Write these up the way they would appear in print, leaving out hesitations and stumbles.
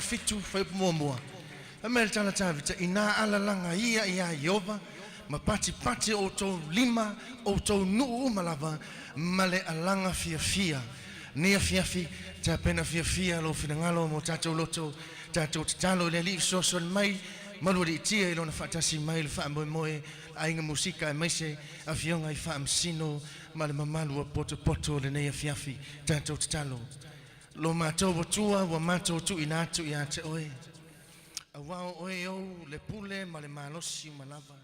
fitu fai mua. Amel tala tavita ina ala langa ia Yehova ma pati o tau lima o tau nuu malava male alanga fia. Nia fiafi ta pena fia lo finangalo mo tatou loto tatou tatalo le li so mai maluri tia ilo na fatasi mai le fa moe ainga musika e maise afionga I fa amsino male mamalu o poto le nia fiafi tatou tatalo lo matou tua wa matou tu inatu ia te oe awao oe o le pule male malosi malava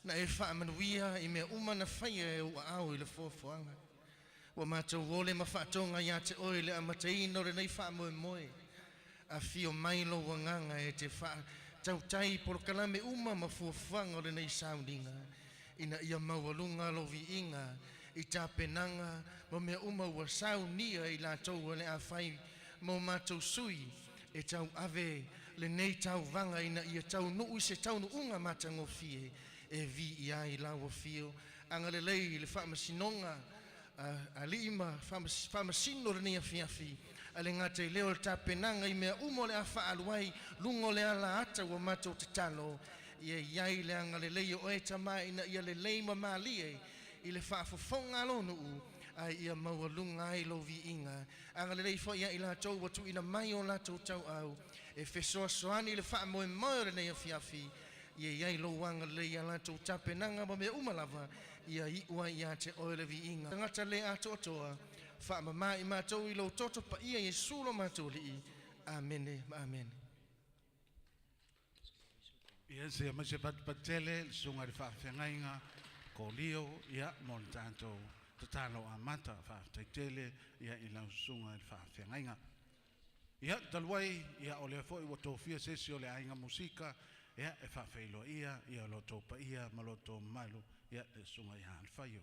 na e fa manuia I me uma na faia o au I le fofoanga wa matou ole mafatonga ia te oe le amataino le nei fa moe a fio mailo wanganga e te fa tau tai por kalame uma mafuafanga le nei soundinga ina ia mawalunga lo viinga I tapenanga mo me uma wa saunia I la tau le afai mo matou sui e tau ave le nei tau vanga ina ia tau nuu se tau nuunga matango fie e vi ia I la wa fio anga le lei le fa masinonga alima famasino le nei fiafi ale ngate leo le tapenanga I mea umo le afa aluai lungo le ala ata wa matou tatalo ia iai le anga le lei o e tamai ina ia le lei mamalie I le whaafofonga alonu ai ia maualunga ai lo viinga anga le lei fo ia I la tau watu ina mai o la tau tau au e fesoa soani le wha moe moe le nei fiafi ia iai lo wanga le ia la tau tapenanga ma mea umalava ia iua ia te oe le viinga ngata le ato atoa wha mama I matou I lo toto pa ia Yesu lo matou li amene amen Ia se ma se patele sunga le whaafengainga ko lio ia mon tanto tatalo amata whaafetele ia I lau sunga le whaafengainga ia talwai ia o le foi wa tofia sesi o le ainga musika ia e whaafeilo ia lo topa ia maloto malu ia le sunga ia alfaio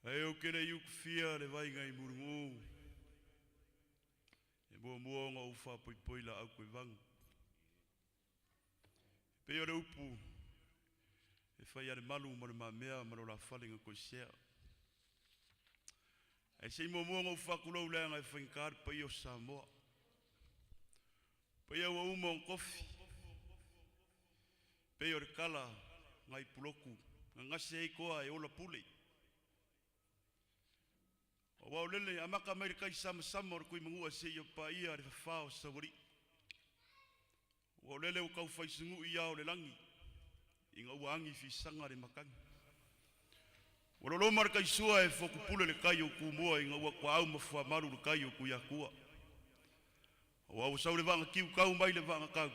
Ai o kena iuk fia le vai ngai murungu. E mua nga ufa poi la au koe vang. Pe ore upu. E fai ane malu mara mamea mara la falinga koe sea. Ai sei mua nga ufa kulau lea ngai whaingkar pai o Samoa. Pai au uma on kofi. Pe ore kala ngai puloku. Ngase ei koa e ola pulei. O wau lele amaka mai kai sama or kui mangua se yo pa ia re fao sawari. O wau lele o kau fai sungu ia o le langi. Inga uangi fi sanga re makangi. O lo mar kai sua e foku pule le kai o kumua inga ua kwa au mafua maru le kai o kuyakua. O wau sau le vanga kiu kau mai le vanga kau.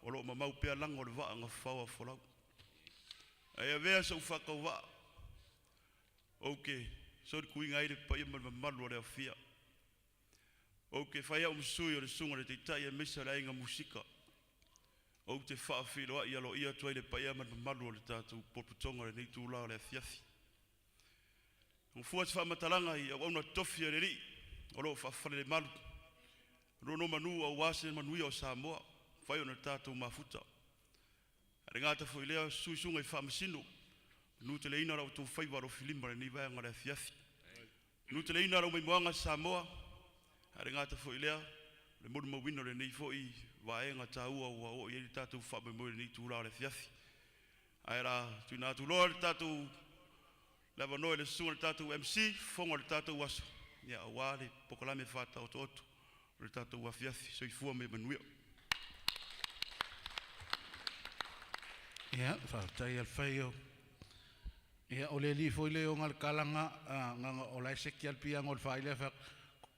O lo mamau pea lango le vanga fawa folau. Ai vea sa ufaka wa. Okay. So de kuinga ide pa ia malu le afia. Okay, fai au msui o le sunga le te tai e mesa le ainga musika. O te whaafilo ia lo ia tuai le pa ia malu le tātou poputonga le nei tūla le afiafi. Ang fuat whamatalanga I au na tofia le ri. O lo whaafale le malu. Rono manu au wase manui o Samoa. Fai o na tātou mafuta. Are ngata fo ilea sui sunga I whaamasino. Nu te leina rau tō whaiwa ro filimba ni vai ngare fiafi. Nu te leina rau mai moanga Samoa. Hare ngata fo ilea. Le modu mawino le nei fo I waenga tāua ua o I tātou whape mo le nei tūra le fiafi. Aera tu nā tu loa le tātou leva noe le sunga le tātou MC. Fonga le tātou waso. Ia awa le pokalame whata o tōtu. Le tātou wa fiafi. So I fua me manuia. ia whaatai al whaio ia o le li foi le o ngal kalanga nga o lai seki al pia ngol fai le fa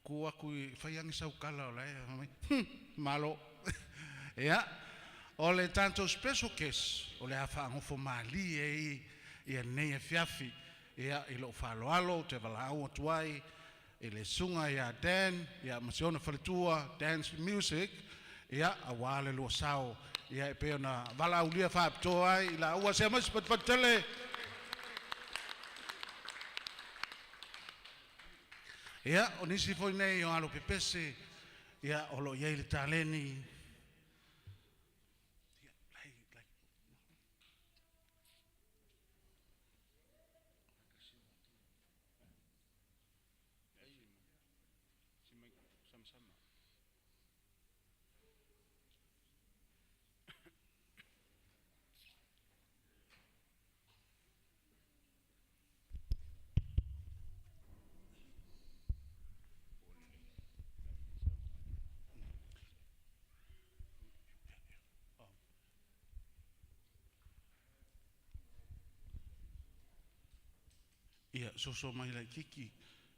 kua kui fai ang sau kala o lai malo ia o le tanto special case o le afa ngofo mali e ia nei fiafi ia I lo falo alo te vala o tuai e le sunga ia Dan ia masiona faletua dance music ia awale lo sao ia pe na vala ulia fa toai la ua se mas patele ia o nisi foi nei o alo pepese ia o lo ia le taleni Ia so mai lai kiki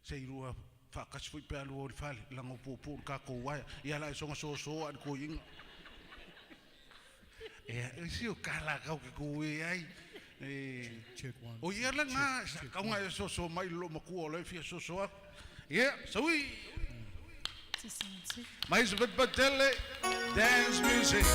se rua fa kas foi pe alu o fale la ngo po ka ko wa ia la so an ko ing e si o kala ka ko ai check one. o ia la nga ka nga so mai lo mo ku o le fi so ia so we mais batele dance music.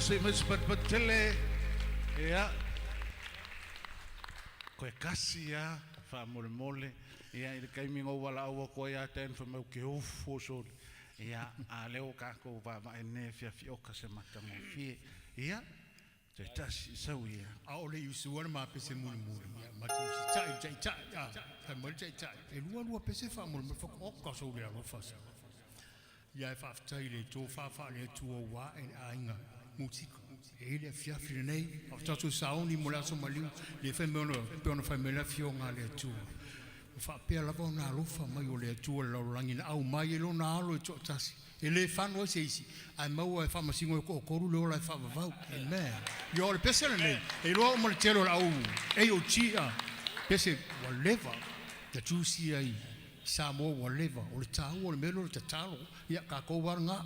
Se mas patele ia ko kasi ia fa mole ia ile kai mingo wala o ko ia ten fa mo ke ufo so ia a leo ka ko va ma ene fia o ka se mata mo fi ia te tasi sau ia a ole usuana ma pese mulu ia ma tu chai ya fa mo chai e lua pese fa mo fa o ka so le lo fa ia fa tai le to fa le tu o wa en AIGA MUSIKA le fiafi nei o tatu sauni mo la so maliu le fe me ono fa me la fionga le tu fa pe la bona lufa mai o le tu la langi na au mai lo na alo to tasi ele fano se isi ai mau e fa masingo ko koru le ola fa va amen yo le pese nei e lo mo le telo au e o chia pese whatever the juicy ai sa mo whatever o le tau o le melo le talo ia ka ko warnga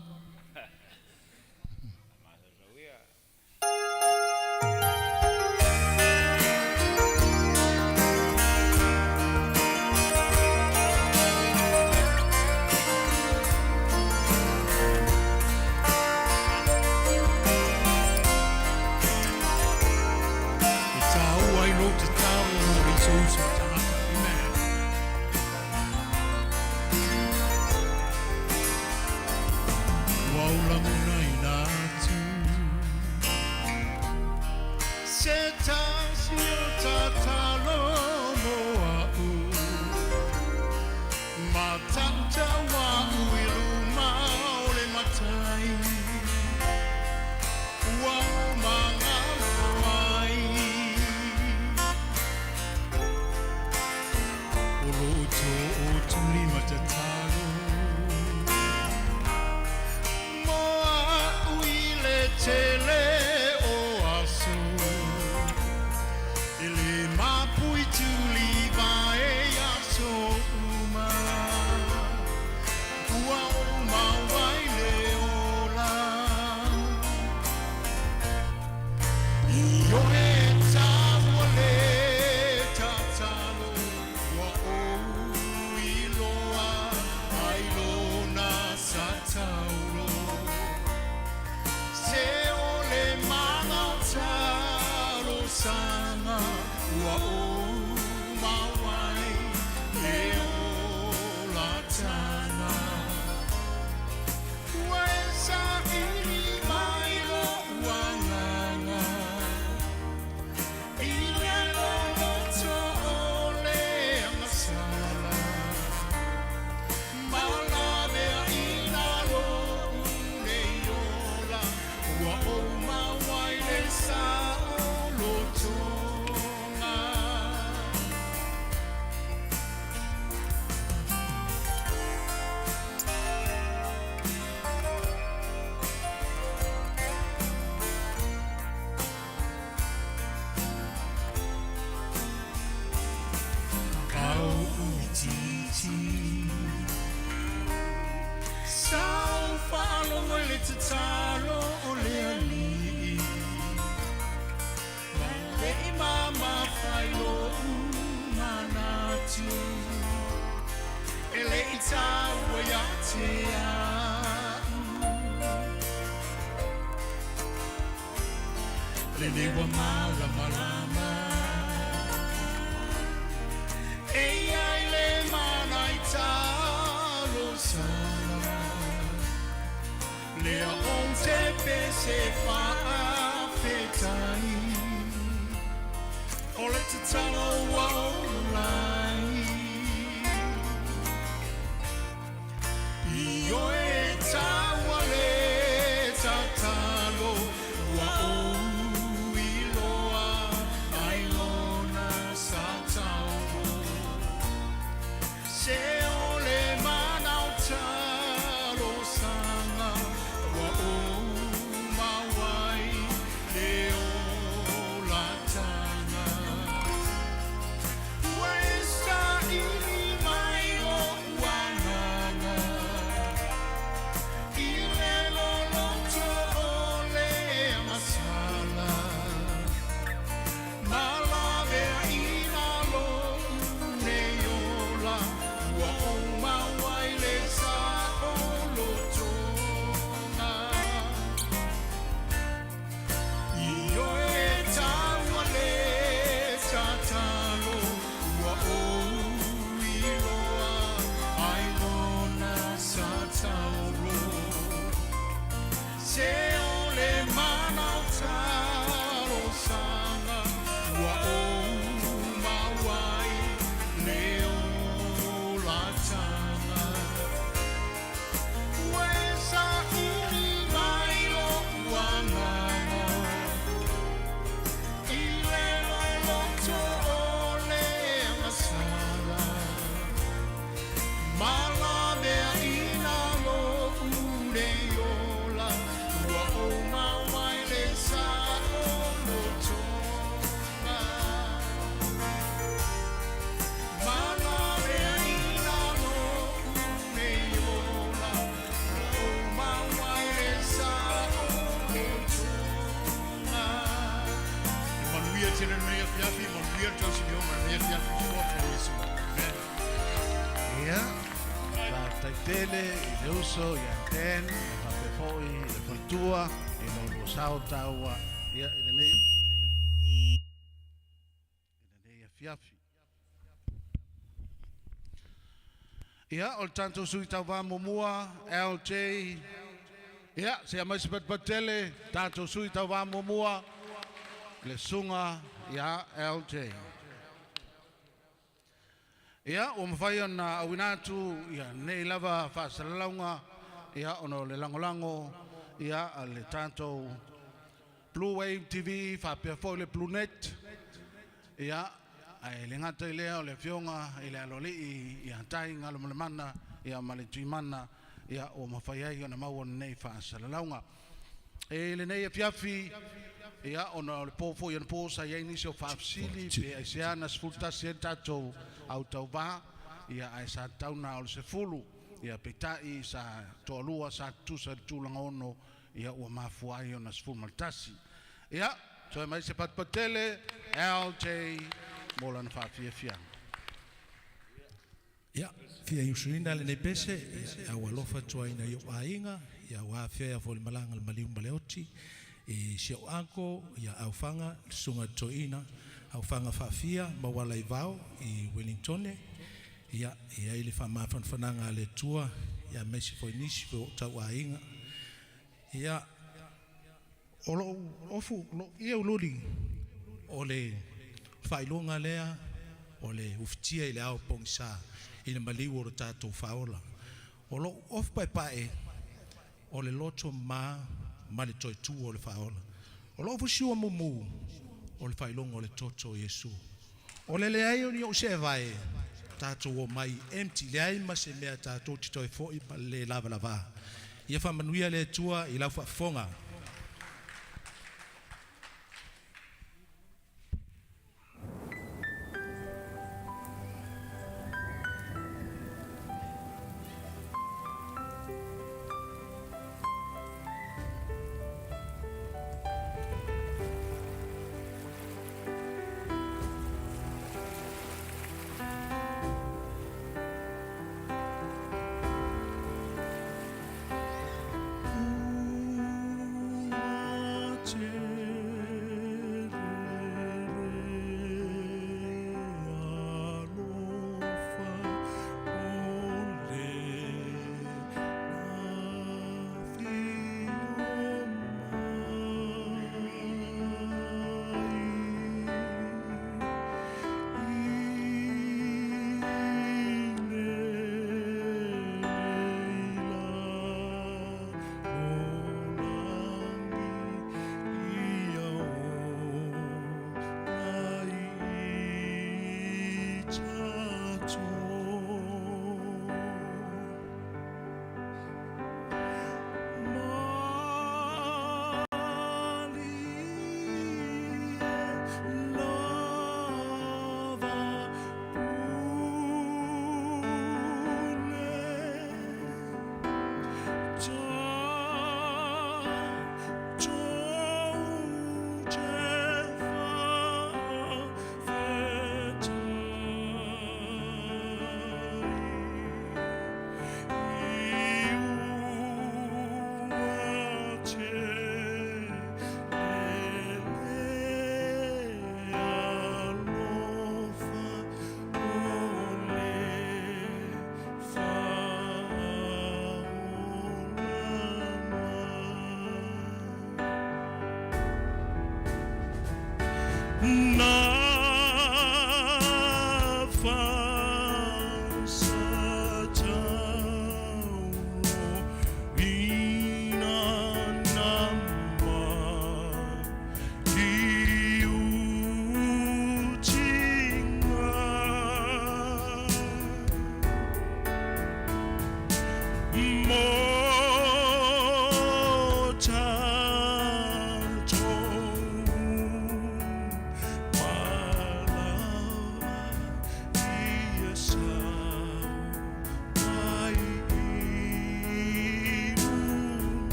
Where's sila na fiafi mo real to si mo na fiafi so for Yesu. Ia, taitele, i le uso, ia ten, i whapefoi, i le whaitua, i lo sao taua, ia i le nei. I le nei a fiafi. Ia, o le tanto sui tau wā mumua, LJ. Ia, se a maisi patele, tanto sui tau wā mumua, le sunga, ia, LJ. Ia, o mawhai ana awinatu, ia, nei lava whaasalaunga, ia, ono le langolango, ia, le tanto Bluwave TV, whapea fo le Bluenet, ia, ai le ngata i lea o le fionga, i le aloli, ia, tai ngalo malemana, ia, male tuimana, ia, o mawhai ai ana maua nei whaasalaunga. E le nei a fiafi, ia, ono le pōfo, ia, pōsa, ia, nisi o whaafsili, pe ai se ana sfultasi e tatou, au tau wā, ia ai sa tauna o le se fulu, ia peitai sa toalua sa tusa tūlanga ono, ia ua mafuai o na sfulu maltasi. Ia, so e mai se patpatele, LJ, mola na whaafia fia. Ia, fia iusuina le nei pese, au alofa tuaina i o AIGA, ia ua fia fo le malanga le maliu maleoti, i siau anko, ia au fanga, sunga toina, au fanga whaafia, mawala i vau, i Wellington, ia ili whananga le tua, ia mesi fo inisi fo tau AIGA. Ia, olo ofu, ia uluri, o le whailonga lea, o le uftia i le au pongisa, i le maliu o tātou whaola. Olo ofu pai o le loto ma le toi tu o le whaola. Olo ofu siua mumu, o le whailonga o le toto Yesu. O le leai o ni o se vai, tātou o mai empty, leai ma se mea tātou titoi fo i le lava lava. Ia whamanuia le tua i lau whafonga.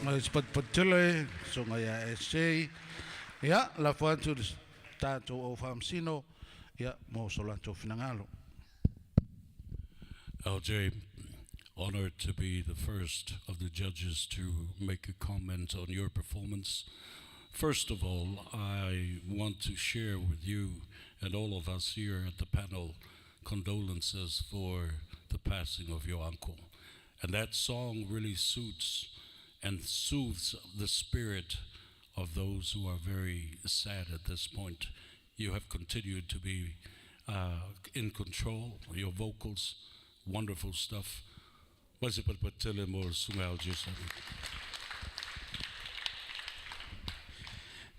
Mai patele songa ya essay ya la fuantu tato o famsino ya mo solanto finangalo. LJ, honored to be the first of the judges to make a comment on your performance. First of all, I want to share with you and all of us here at the panel condolences for the passing of your uncle. And that song really suits and soothes the spirit of those who are very sad at this point. You have continued to be in control, your vocals, wonderful stuff.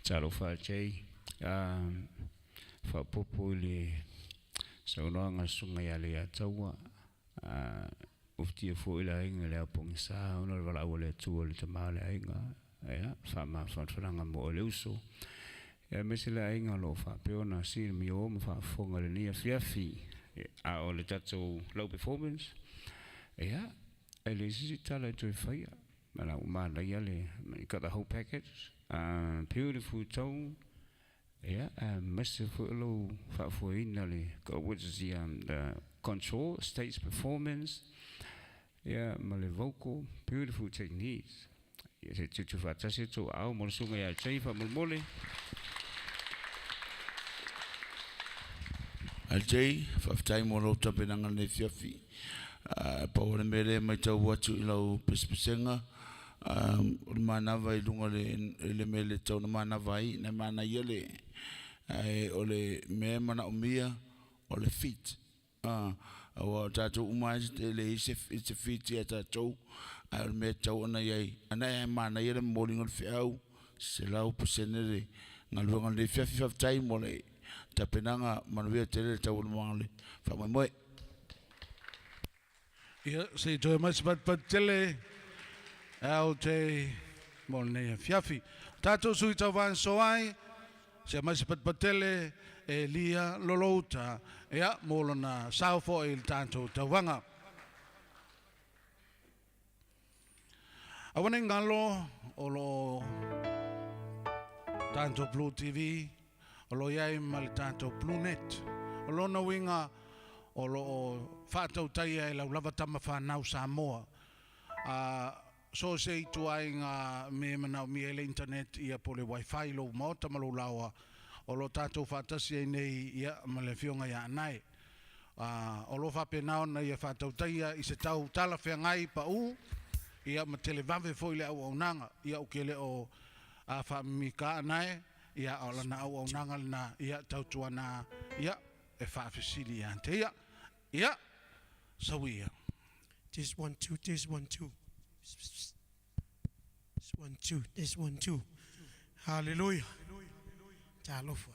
Chalo Fajay, Fapopuli, Sauranga Sungayali Atawa, Ufti Fuiling, Leopongsa, Honorable Tool Tamala, Fama Fantranga Moluso, Missila Ingalofa, Piona, Sil Miom, Fongalania Fiafi, our Letato low performance. Elisi Tala to fire, Malama Yale, got the whole package. Beautiful tone, merciful low for inally. Got what's the control, stage performance, my vocal, beautiful techniques. Yes, it's too fantastic to our Monsunga Chief of Mulmoli. Ajay, 5 time or out up in Angan Fiafi. Power and Mele, my tow what you know, Pispisenga. Manavai dungole elemele tau na manavai na mana yele ole me mana umia ole fit awa tatu umais ele it's a fit ya tatu al me tau na yai ana mana yele morning on fiau selau pusenere ngalungan le fiaf time ole tapenanga manwe tele tau mangale fa moi Ya se to mas pat tele LJ Molnea Fiafi. Tato sui tavan soai, se mais patele Elia Lolota, ea molona saufo il tanto tawanga. Awane ngalo olo tanto Blue TV, olo yai mal tanto Blue Net, olo na winga olo fato taia la lava tamafa nau Samoa. So say to ainga me mana mi ele internet ia pole wifi lo mota malo lawa o lo tato fatasi nei ia male fionga ya nai o lo fa penao na ia fatau taia i se tau tala fe ngai pa u ia ma televave foi le au nanga ia ukele o a fa mika nai ia o na au nanga na ia tau tuana ia e fa fasili ante ia so we This 1 2 this 1 2 This 1 2 this 1 2 Hallelujah. Talofa.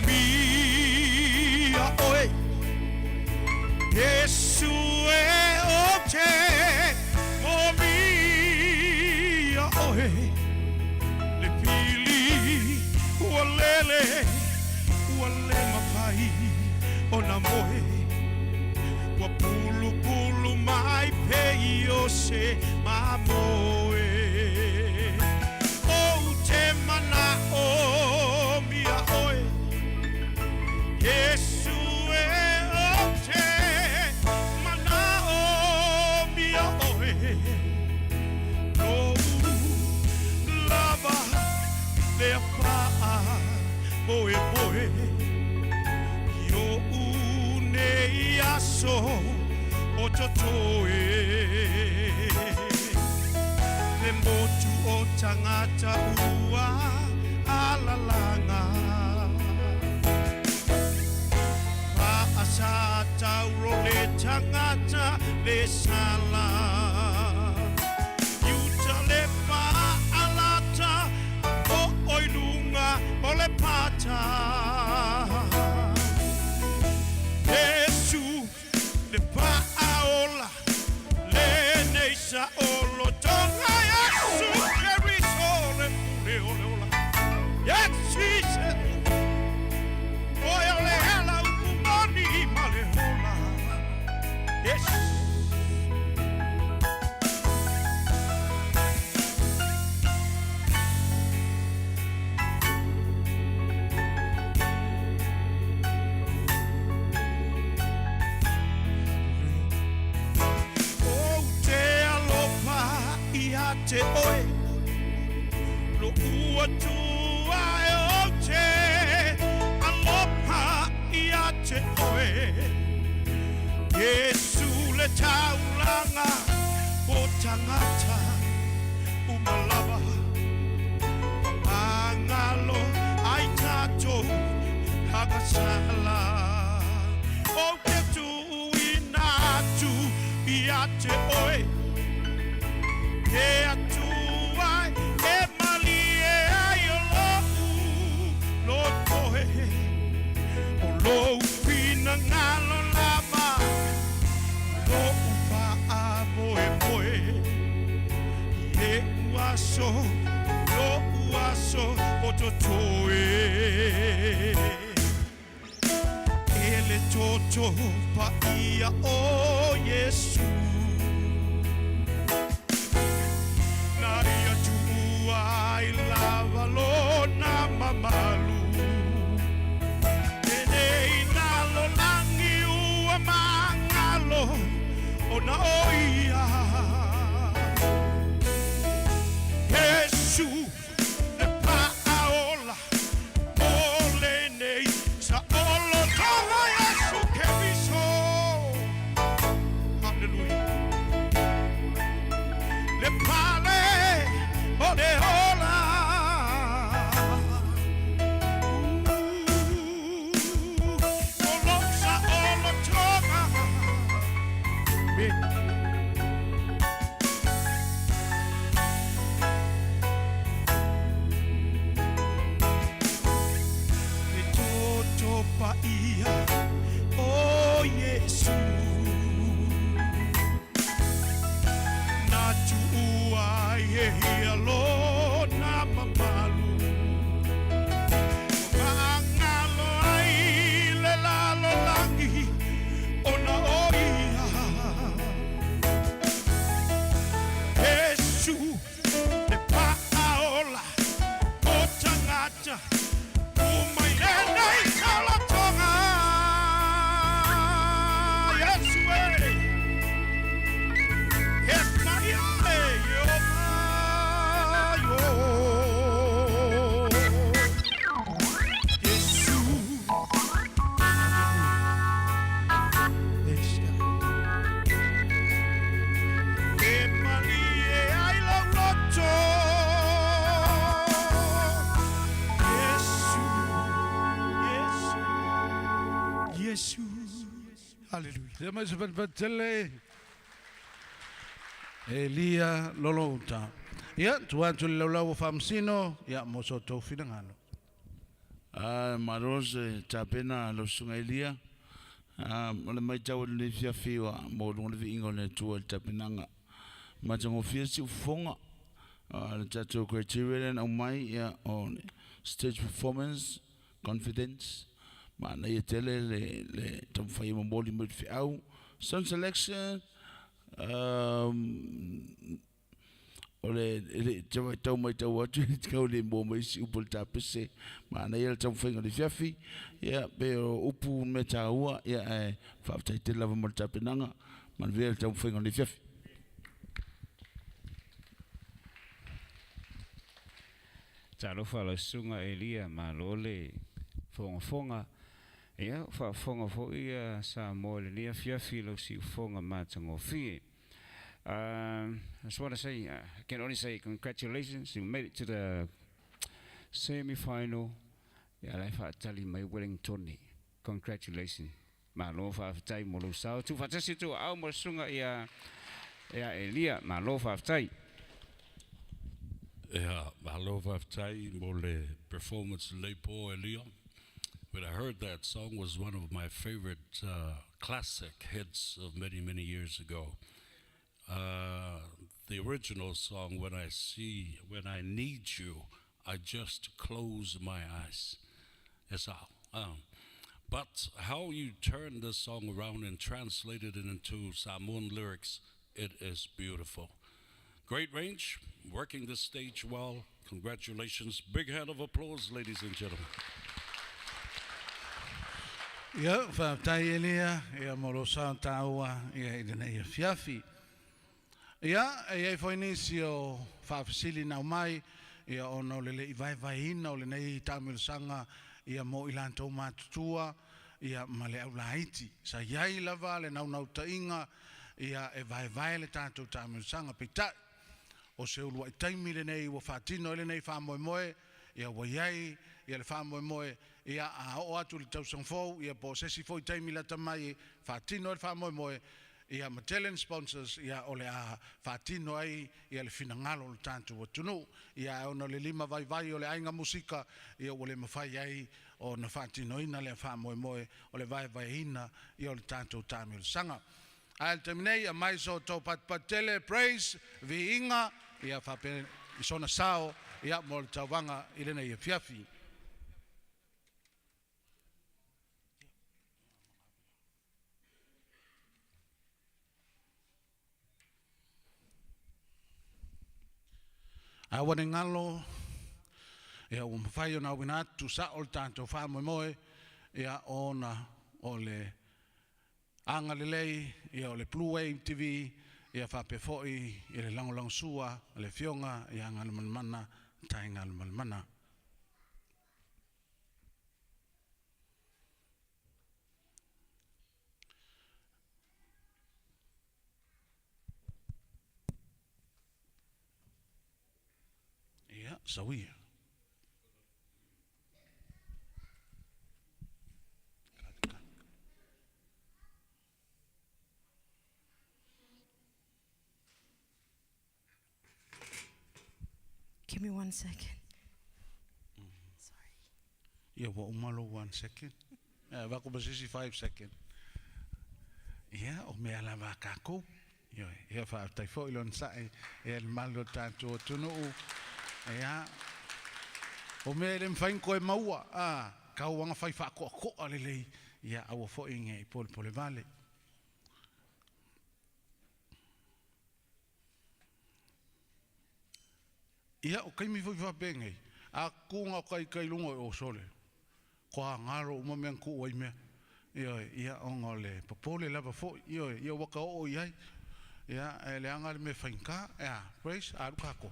Mia oi Yesu e ote o mia oi le pili walele mapai ona moe wa pulu mai pe yo se mamoe o te mana o mia oi Yesu e ote mana o mia oe no lava le pa moe yo une yaso o totoe le motu o tangata ua alalanga Sa tauro le tangata le sala Yuta le pa alata o oilunga o le pata te oe lo ua tua e o te aloha ia te oe Yesu le taulanga o tangata umalawa angalo ai tatou hagasala o te tu inatu ia te oe e atua e mali e ai o lo toe o lo pina ngalo lava lo upa a moe moe e uaso lo uaso o totoe ele toto pa ia o Yesu na ia tua i lava lo na mamalu nei nalo langi ua mangalo o na oia Yesu le paaola o le nei sa olo tonga Yesu ke viso Hallelujah le pale o le ola olo sa olo tonga le toto pa ia o Yesu na tua e hialo na mamalu mangalo ai le lalo langi o na oia Yesu le paaola o tangata umai nei sala tonga Yesu Hallelujah. Te mai se patele. Elia lolota. Ia, tuantu le laulau famsino, ia moso tau finangano. Marose tapena lo sunga Elia. Ole mai tau le fiafiwa mo lo le ingo le tua tapenanga. Ma tango fiasi ufonga. Le tatu criteria na mai ia on stage performance, confidence. Ma na ia tele le tam fai mo boli mo fi au. Sound selection. Ole ele tau mai tau atu kau le mo mai si upol tapese ma na ia tam fai ngale fiafi ia be upu me taua ia fa te lava mo tapenanga man ve tam fai ngale fiafi Talo fala sunga Elia ma lole fonga ia fa fonga fo ia sa mo le nia fiafi lo si fonga ma tango fi I just want to say, I can only say congratulations. You made it to the semi-final. Yeah, I thought tali my wedding Tony. Congratulations. Malo fa tai mo lo sao. Tu fatasi tu au mo sunga ia Elia malo fa tai. Yeah, malo fa tai mo le performance le po Elia. When I heard that song was one of my favorite classic hits of many years ago. The original song, when I need you, I just close my eyes. That's how. But how you turn the song around and translated it into Samoan lyrics, it is beautiful. Great range, working the stage well. Congratulations. Big hand of applause, ladies and gentlemen. Ia, whaatai Elia, ia moro sa taua, ia idana ia fiafi. Ia, e foi inisio whawhasili nau mai, ia ono lele i vai ina o le nei tāmil sanga, ia mo ilantou mātutua, ia male au laiti. Sa iai lava le nau tainga, ia e vai le tātou tāmil sanga pitai. O se ulua i taimi le nei ua whātino le nei whamoe moe, ia wa iai, ia le whamoe moe, ia a o atu le tausang fau, ia po sesi fo i taimi la tamai, whātino le whamoe moe, ia Magellan sponsors, ia ole a whātino ai, ia le finangalo le tātou atunu, ia ona le 5 vai o le AIGA MUSIKA, ia ole mawhai ai o na whātino ina le whamoe moe, o le vai ina, ia o le tātou tāmil sanga. Ael terminei, a mai so tau patele, praise, vi inga, ia whape i sona sao, ia mo le tauwanga, i lena ia fiafi. Awane ngalo, ia umawhai o na winatu sa o le tātou whamoe moe, ia ona o le anga lelei, ia o le Bluwave TV, ia whape foi, ia le lango sua, le fionga, ia ngalo manmana, tai ngalo manmana. Ia, sawia. Give me 1 second. Sorry. Ia wa umalo 1 second. Wako basisi 5 second. Ia, o mea lava kako. Ia wha tai fo ilon sae, ia le malo tātou tunu u. Ia, o mea le mwhainko e maua, kau wanga whai whakoa lelei, ia awa fo inge i pole vale. Ia, o kaimi fo i whapengei, a kunga o kai lungo o sole. Koa ngaro o mamean ku o imea. Ia onga le papole lava fo, ia waka o iai. Ia, le anga le me whainka, praise, a rukako.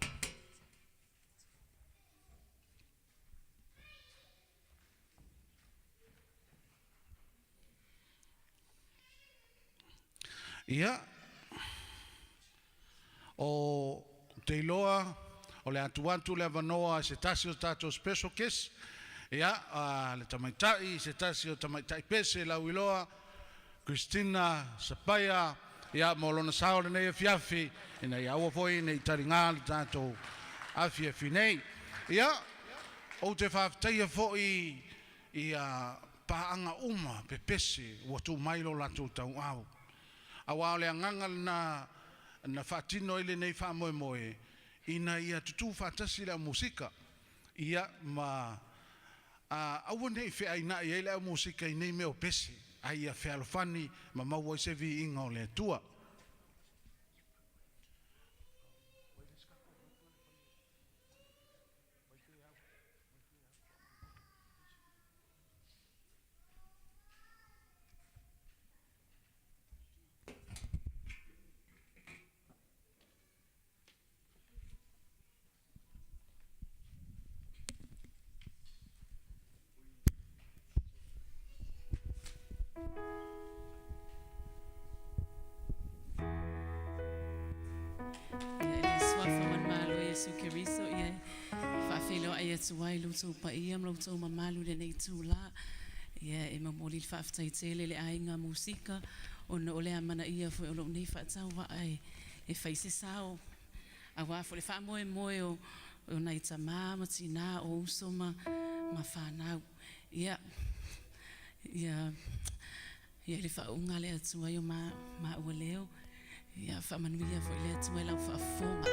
Ia, o te iloa, o le atu le avanoa se tasi o tātou special guest, ia, le tamaitai, se tasi o tamaitai pese lau iloa, Christina Sapaya, ia molona sao le nei fiafi, ina ia awa foi nei taringa le tātou afiafi nei. Ia, o te whaftaia foi ia paanga uma pe pese, ua tu mailo latu tau au. Awa le anganga na whatino ile nei whamoe moe, ina ia tutu whatasi la musika, ia ma awa nei whea ina ia la musika i nei meo pese, a ia whea alofani ma maua i sevi inga o le tua. Keriso ia whawhelo ai atu ai luto pa ia mloto mamalu le nei tūla ia e mamoli whawhtai tele le AIGA MUSIKA o na ole amana ia fo olo nei whaatau wa ai e whaise sao a wafo le whamoe moe o nai ta mamati nā o usoma ma whanau ia le whaunga le atu ai o ma ua leo ia whamanuia fo le atu ai lau whaafonga.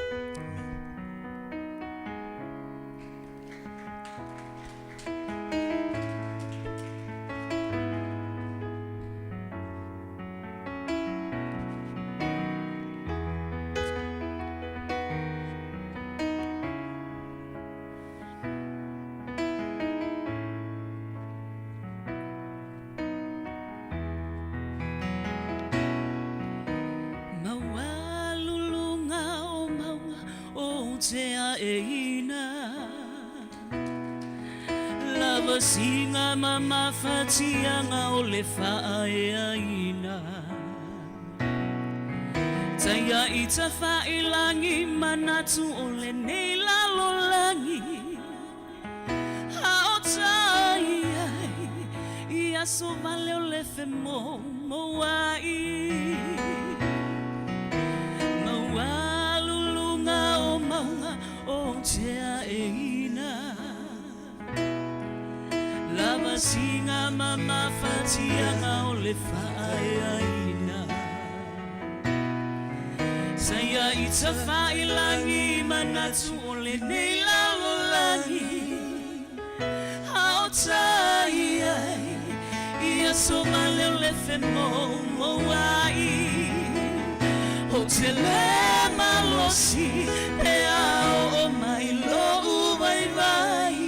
Lava singa mama fatianga o le whaeaina Taia I ta whaelangi manatu o le nei lalolangi Hao tai ai Ia so vale o le fe mo wai Maua lulunga o maunga o tea eina Lava singa mama fatianga o le whaeaina Saia I ta whaelangi manatu o le nei lalolangi Hao tai ai Ia so vale o le fe mo wai O te le malosi e ao o mai lo vai vai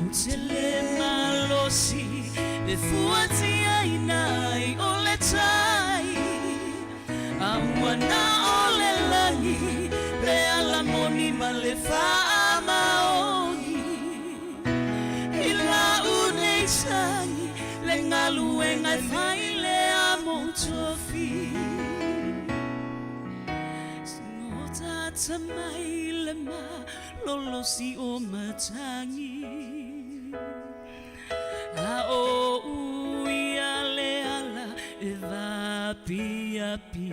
O te le malosi e fuati ai nai o le tai Awana o le langi le ala moni ma le wha maoni I la unei tangi le ngalu e ngai whai le amo tofi Tamai le ma lolo si o matangi A o uia le ala e va pia pi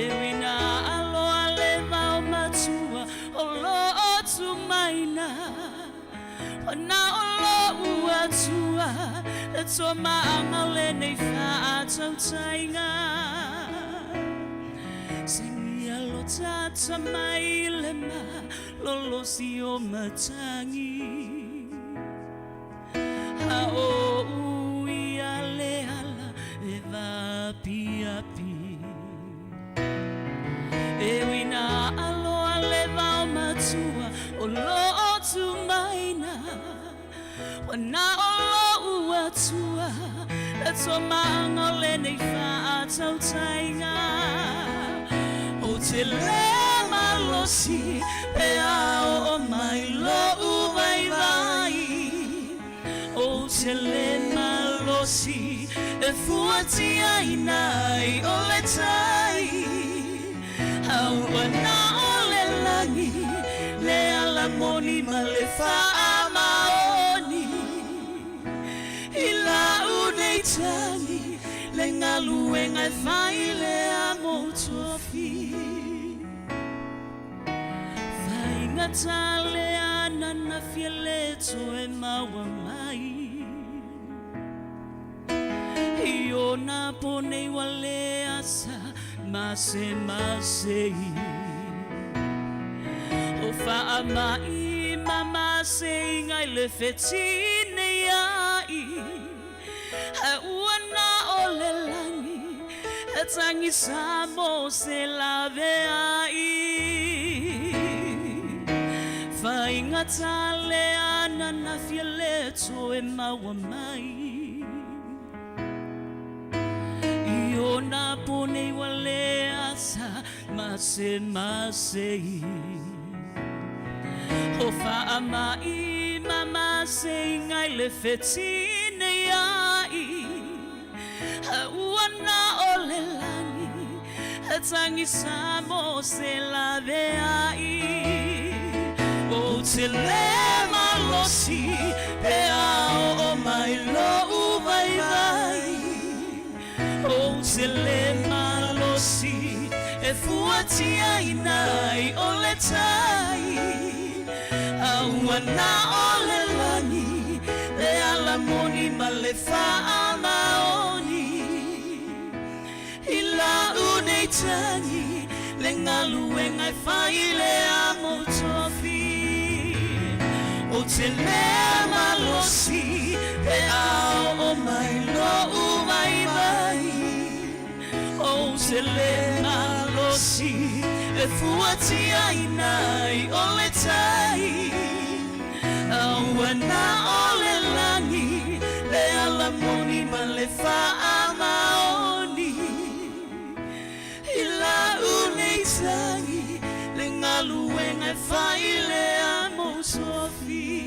E wina alo ale va o matua o lo o tu maina O na o lo ua tua E to maanga le nei wha atau tainga Tata mai le ma lolo si o matangi Ha o uia le ala e va pia pi E wina alo ale va o matua o lo o tu maina Wana o lo ua tua E to maanga le nei wha atau tainga O te le malosi e ao o mai lo vai vai O te le malosi e fuati ai nai o le tai Awana o le langi le ala moni ma le wha maoni I la unei tangi le ngalu e ngai whai le amo tofi Tale ana na fieleto e maua mai Io na pone wale asa mase O fa mai mama se ngai le fetine ai A uana o le langi E tangi samo se lave ai Fainga tale ana na fieleto e maua mai Io na pone wale asa mase O fa mai mama se ngai le fetine ai A uana o le langi E tangi samo se lave ai O te le malosi e ao o mai lo vai vai O te le malosi e fuati ai nai o le tai Awana o le lani le ala moni ma le wha maoni I la unei tangi le ngalu e ngai whai le amo tofi O te le malosi e ao o mai lo vai vai O te le malosi e fuati ai nai o le tai Awana o le langi le ala moni ma le wha maoni I la unei tangi le ngalu e ngai whai le amo tofi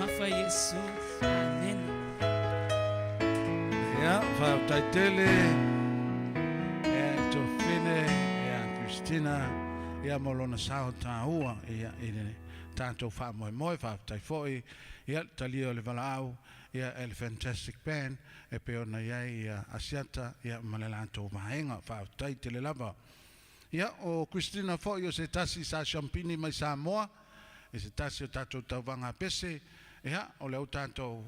mafa Yesu. Amen. Ia, whautaitele, to whine, ia Christina, ia molona sao tāua, ia tātou whamoe whautaifoi, ia talia o le valaau, ia el fantastic band, e peona iai ia asiata, ia malelato mahenga, whautaitele lava. Ia, o Christina foi o se tasi sa champini mai Samoa, e se tasi o tātou tauwanga pese, ia, o leo tātou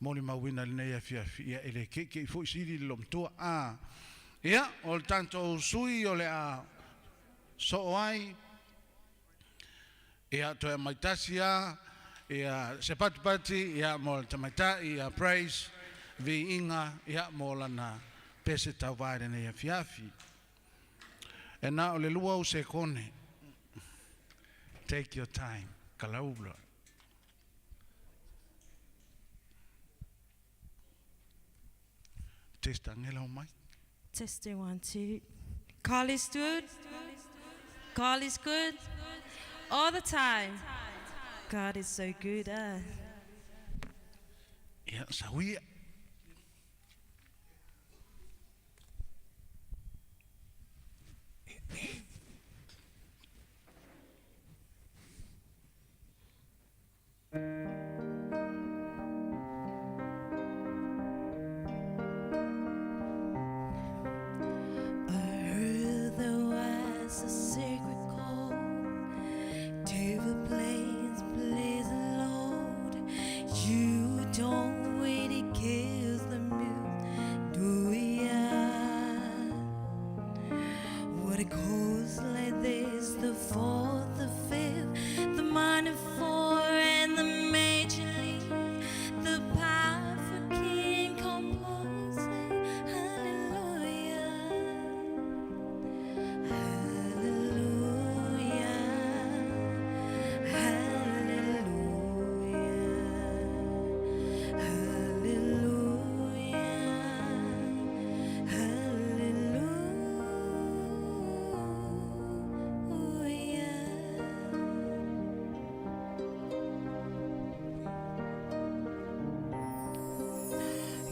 moli mawina lenei fia ia ele ke foi siri lom tua ia o tanto sui o le a so ai ia to e maitasia ia se pati ia mo tamata ia praise vi inga ia mo lana pese tawai nei fiafi e na o le lua o se kone take your time kalaula. Testing 1, 2. Carl is good. Carl is good. All the time. God is so good. Yeah, so we.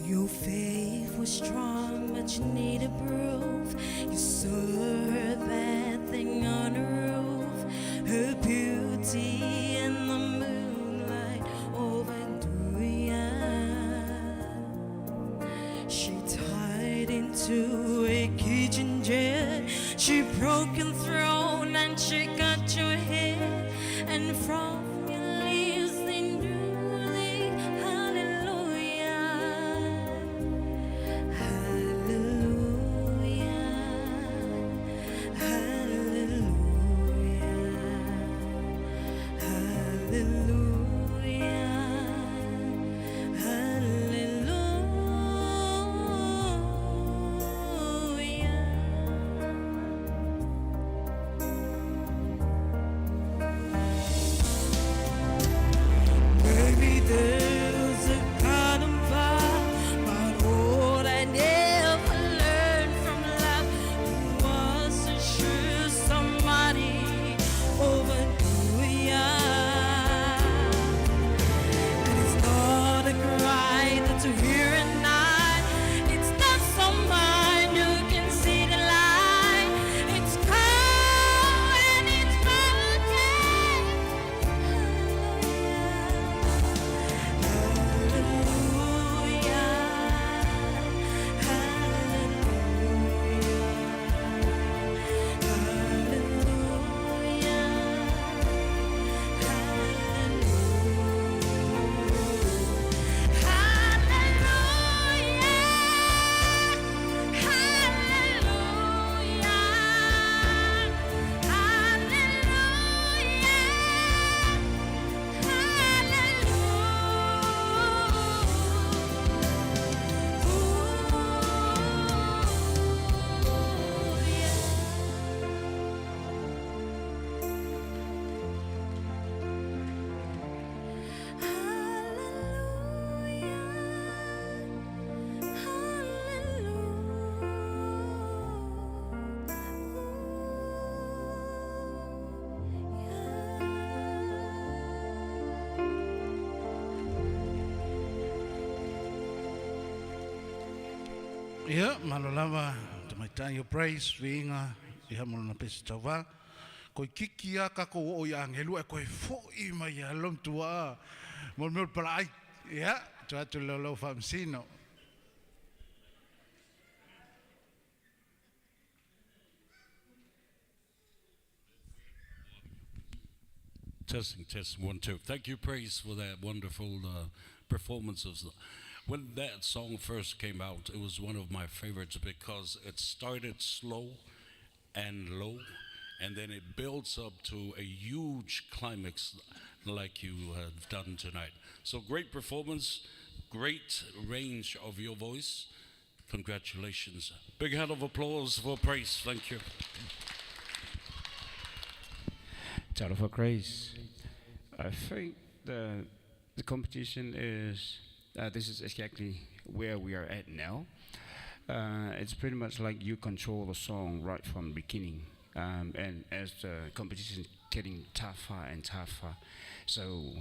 Your faith was strong, but you needed proof. You saw her that thing on the roof, her beauty in the moonlight overthrew ya. She tied into a kitchen jet, she broke your throne and she got your head, and from your lips they knew thee. Hallelujah, hallelujah, hallelujah, hallelujah, hallelujah. Ia, malolava, tamaitai o praise, vinga, ia molona pesi tauwa. Koe kiki a kako o i angelu, e koe fo i mai a lom tua, molmel palai. Ia, tu atu lolo famsino. Testing, 1, 2. Thank you, Praise, for that wonderful performance. When that song first came out, it was one of my favorites because it started slow and low, and then it builds up to a huge climax like you have done tonight. So great performance, great range of your voice. Congratulations. Big hand of applause for Praise. Thank you. Shout out for Grace. I think the competition is, this is exactly where we are at now. It's pretty much like you control the song right from the beginning. And as the competition is getting tougher and tougher, so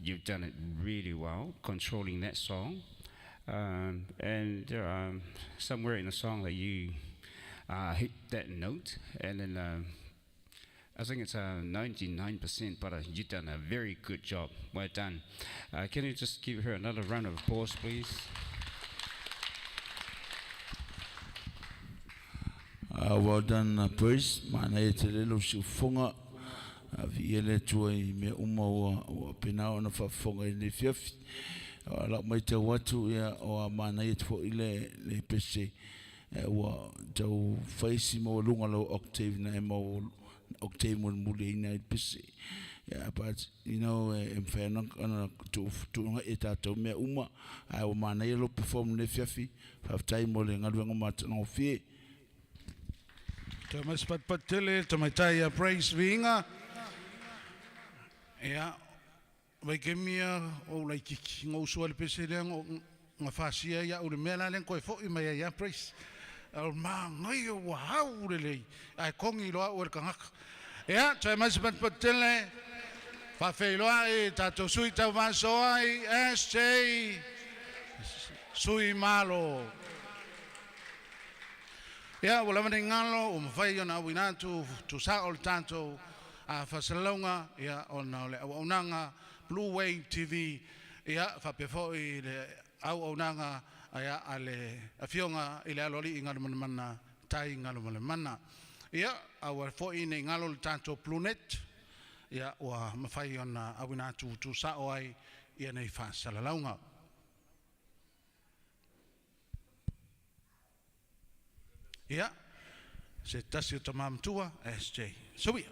you've done it really well, controlling that song. And somewhere in the song that you hit that note, and then I think it's 99%, but you've done a very good job. Well done. Can you just give her another round of applause, please? Well done, Praise. Mana e te lelo si ufonga. Vi ele tua I me uma o penao na whafonga I ne fiafi. La mai te watu ia o mana e te fo ile le pese. Wa tau whaisi mo lunga lo octave na e mo octave mo mule ina I pese. Yeah, but you know, em whanang ana tu nga e tātou mea uma. Ai o mana e lo perform ne fiafi. Whaftai mo le ngaruanga mata no fie. Thomas Patele, tamaitai Praise vinga. Ia, vai ke mia o lai kiki ngau sua le pese rea ngā whasia ia ure mea la len koe fo I mai ia Praise. Al ma ngai o wahau le lei. Ai kongi loa ure kangaka. Ia, Thomas Patele, whawhei loa I tātou sui tau masoa I SJ Sui Malo. Ia, wala mani ngalo, mawhai ona awinatu, tu sa o le tātou a whasalonga, ia, ona o le aunanga, Bluwave TV, ia, whapefo I le aunanga, ia, a le awhionga I le aloli I ngalo mana, tai ngalo mana. Ia, awa fo I ne ngalo le tātou Bluenet, ia, wa mawhai ona awinatu, tu sa o ai, ia nei whasalonga. Ia, se tasi o tamam tua, SJ. Subia.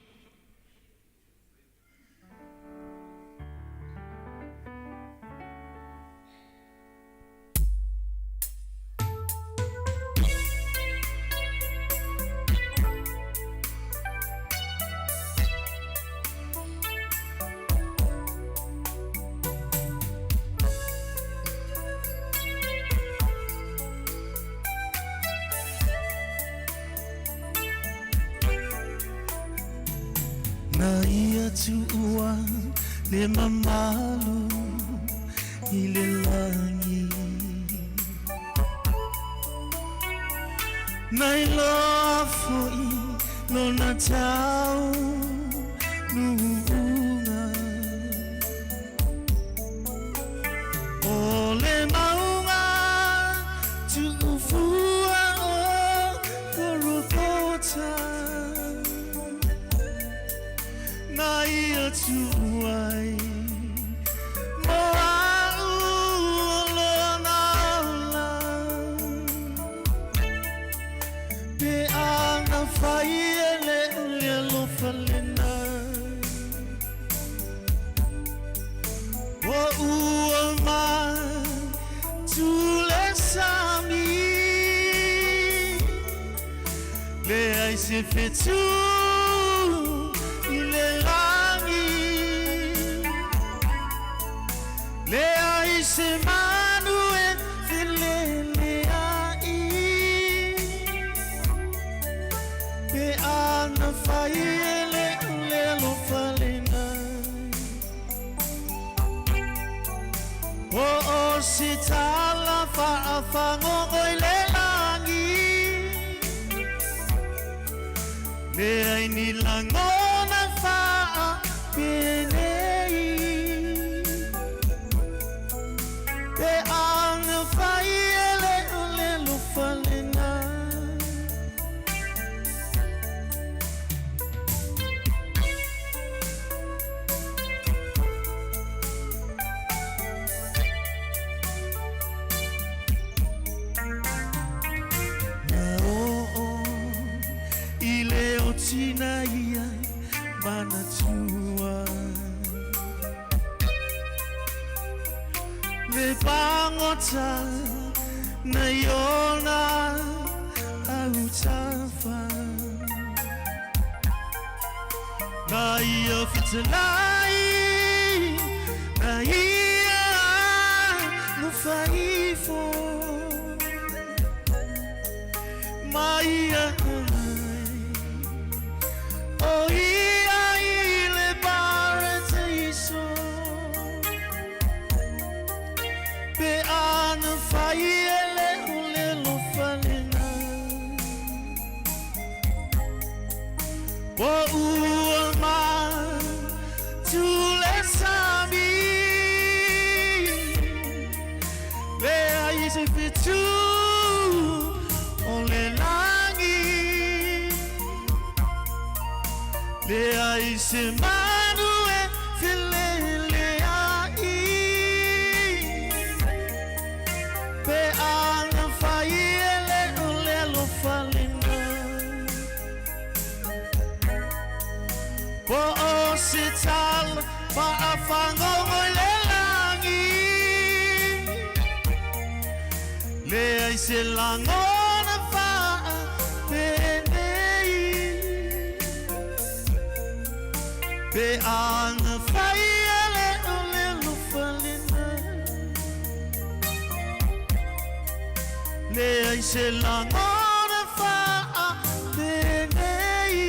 Tua le mamalu I le langi Nai loa foi lo na tau nuunga O le maunga tu ufua o korokota Nai atuai Moa uolo naula Pe anga fai ele ule lo falena O uoma tule sami Le ai se fetu Se manue filele ai Pe ana faiele le lo falena O si tala fa afango goile le ai ni langona fa penei te anga fai ele ole lo falena Tina ia mana tua le pangota na yona au tafa na ia fitalai na ia no faifo maia oh ia ile paradiso pe ana fai ele ole lo falena o uama tu le sami le ai se fitu ole langi le ai se manue file le ai pe ana fai ele ole lo falena po o se tal pa afango le langi le ai se langona fa pe ana fai ele ole lo falena le ai se langona fa penei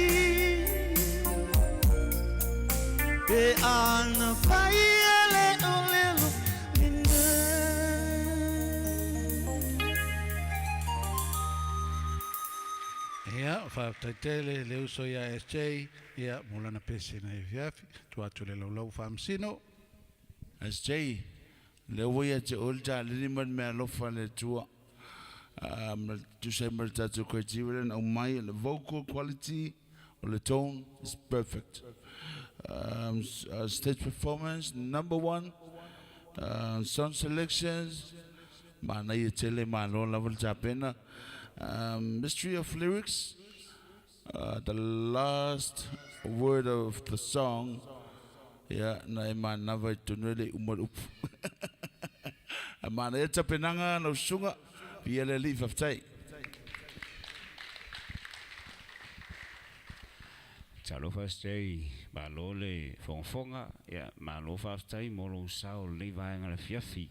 pe ana fai ele ole lo falena ia faataitele le uso ia SJ ia mulana pese na viafi tu atu le laulau famsino SJ le woia te olja le man me alofa le tua tu say mer tatu criterion on my vocal quality or the tone is perfect. Stage performance #1, sound selections mana ia tele malo level japena. Mystery of lyrics, the last word of the song, yeah, na ema nava tunele umarup. Mana ia tapenanga no sunga, biele li faftai. Talo fastei, balole fonfonga, ya malo faftai molo sao le vaenga le fiafi.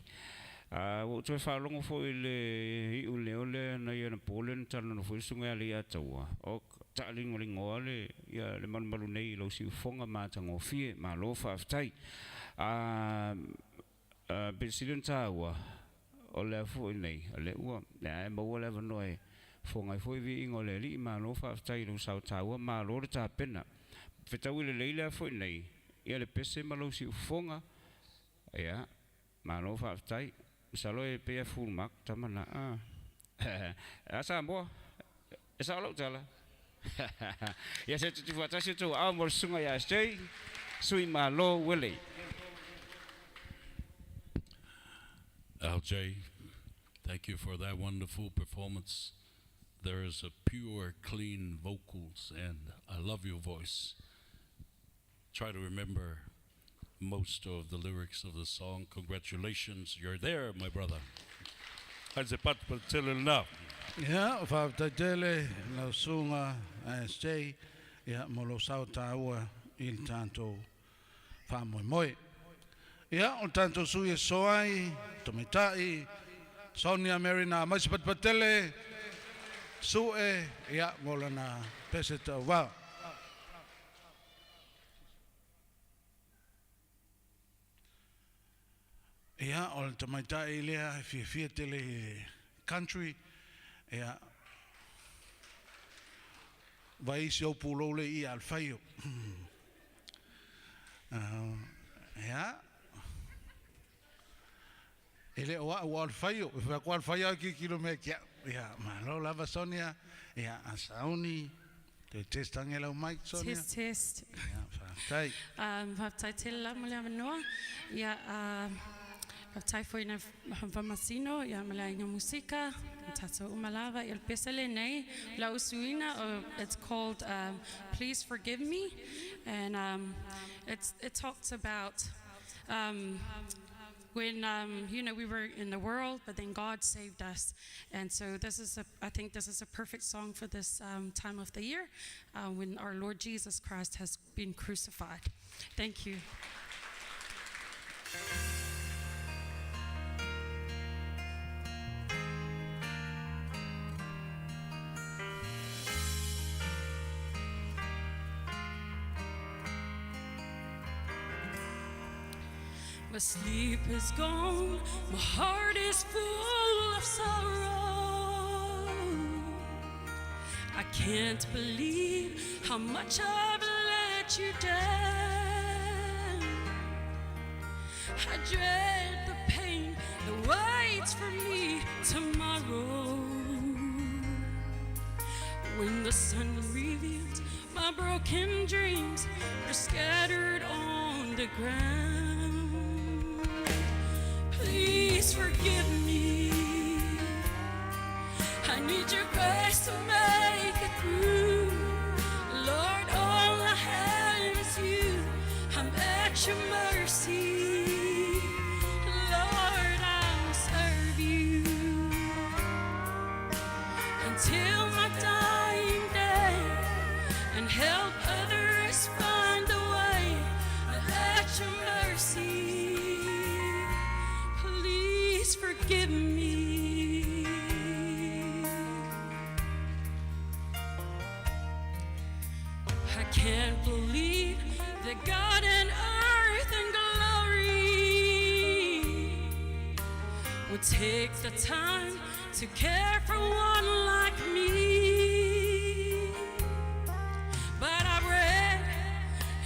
O tue whalongo fo i le ole na ia na Poland tala no fo sunga le ataua. O talingo le ngoa ia le malu nei lo si fonga matango fie ma lo whaftai. President taua o le fo i nei, a le ua, na e maua le vanoe fonga i fo i vi ingo le li ma lo whaftai lo sao taua ma lo le tapena. Whetau i le leila fo i nei, ia le pese ma lo si fonga, ia, ma lo whaftai. Salo e pe full mark tamana asa mo esa lo tala ya se tu fata se tu amor sunga ya stay sui malo wele LJ, thank you for that wonderful performance. There is a pure, clean vocals, and I love your voice. Try to remember most of the lyrics of the song. Congratulations, you're there, my brother. Hanse pat tell enough. Ia faataitele lau sunga SJ ia molo sao taua il tanto whamoemoe. Ia o tanto sui soai, tomitai, Sonia Mariner, masipatpatele, sue, ia molana peseta wau. Ia o le tamaitai lea fia tele country ia vai si o pulo le I al faio. Ja. Ele o al faio, fa qual faio ki kilometer. Ja, ma lo lava Sonia. Ja, asauni. Te testang ela o mic Sonia. Test. Ja, fa. Whaptai te la mole amanoa. Ia, whaptai fo ina whamasino, ia mole inga musika, tato umalava, il pesele nei, la usuina, it's called Please Forgive Me. And it talks about when we were in the world, but then God saved us, and so I think this is a perfect song for this time of the year, when our Lord Jesus Christ has been crucified. Thank you. My sleep is gone, my heart is full of sorrow. I can't believe how much I've let you down. I dread the pain that waits for me tomorrow, when the sun reveals my broken dreams are scattered on the ground. Please forgive me. I need your grace to make it through. Lord, all I have is you. I'm at your mercy. Lord, I will serve you until my dying day, and help others find a way. At your mercy. Forgive me. I can't believe that God and earth and glory would take the time to care for one like me. But I read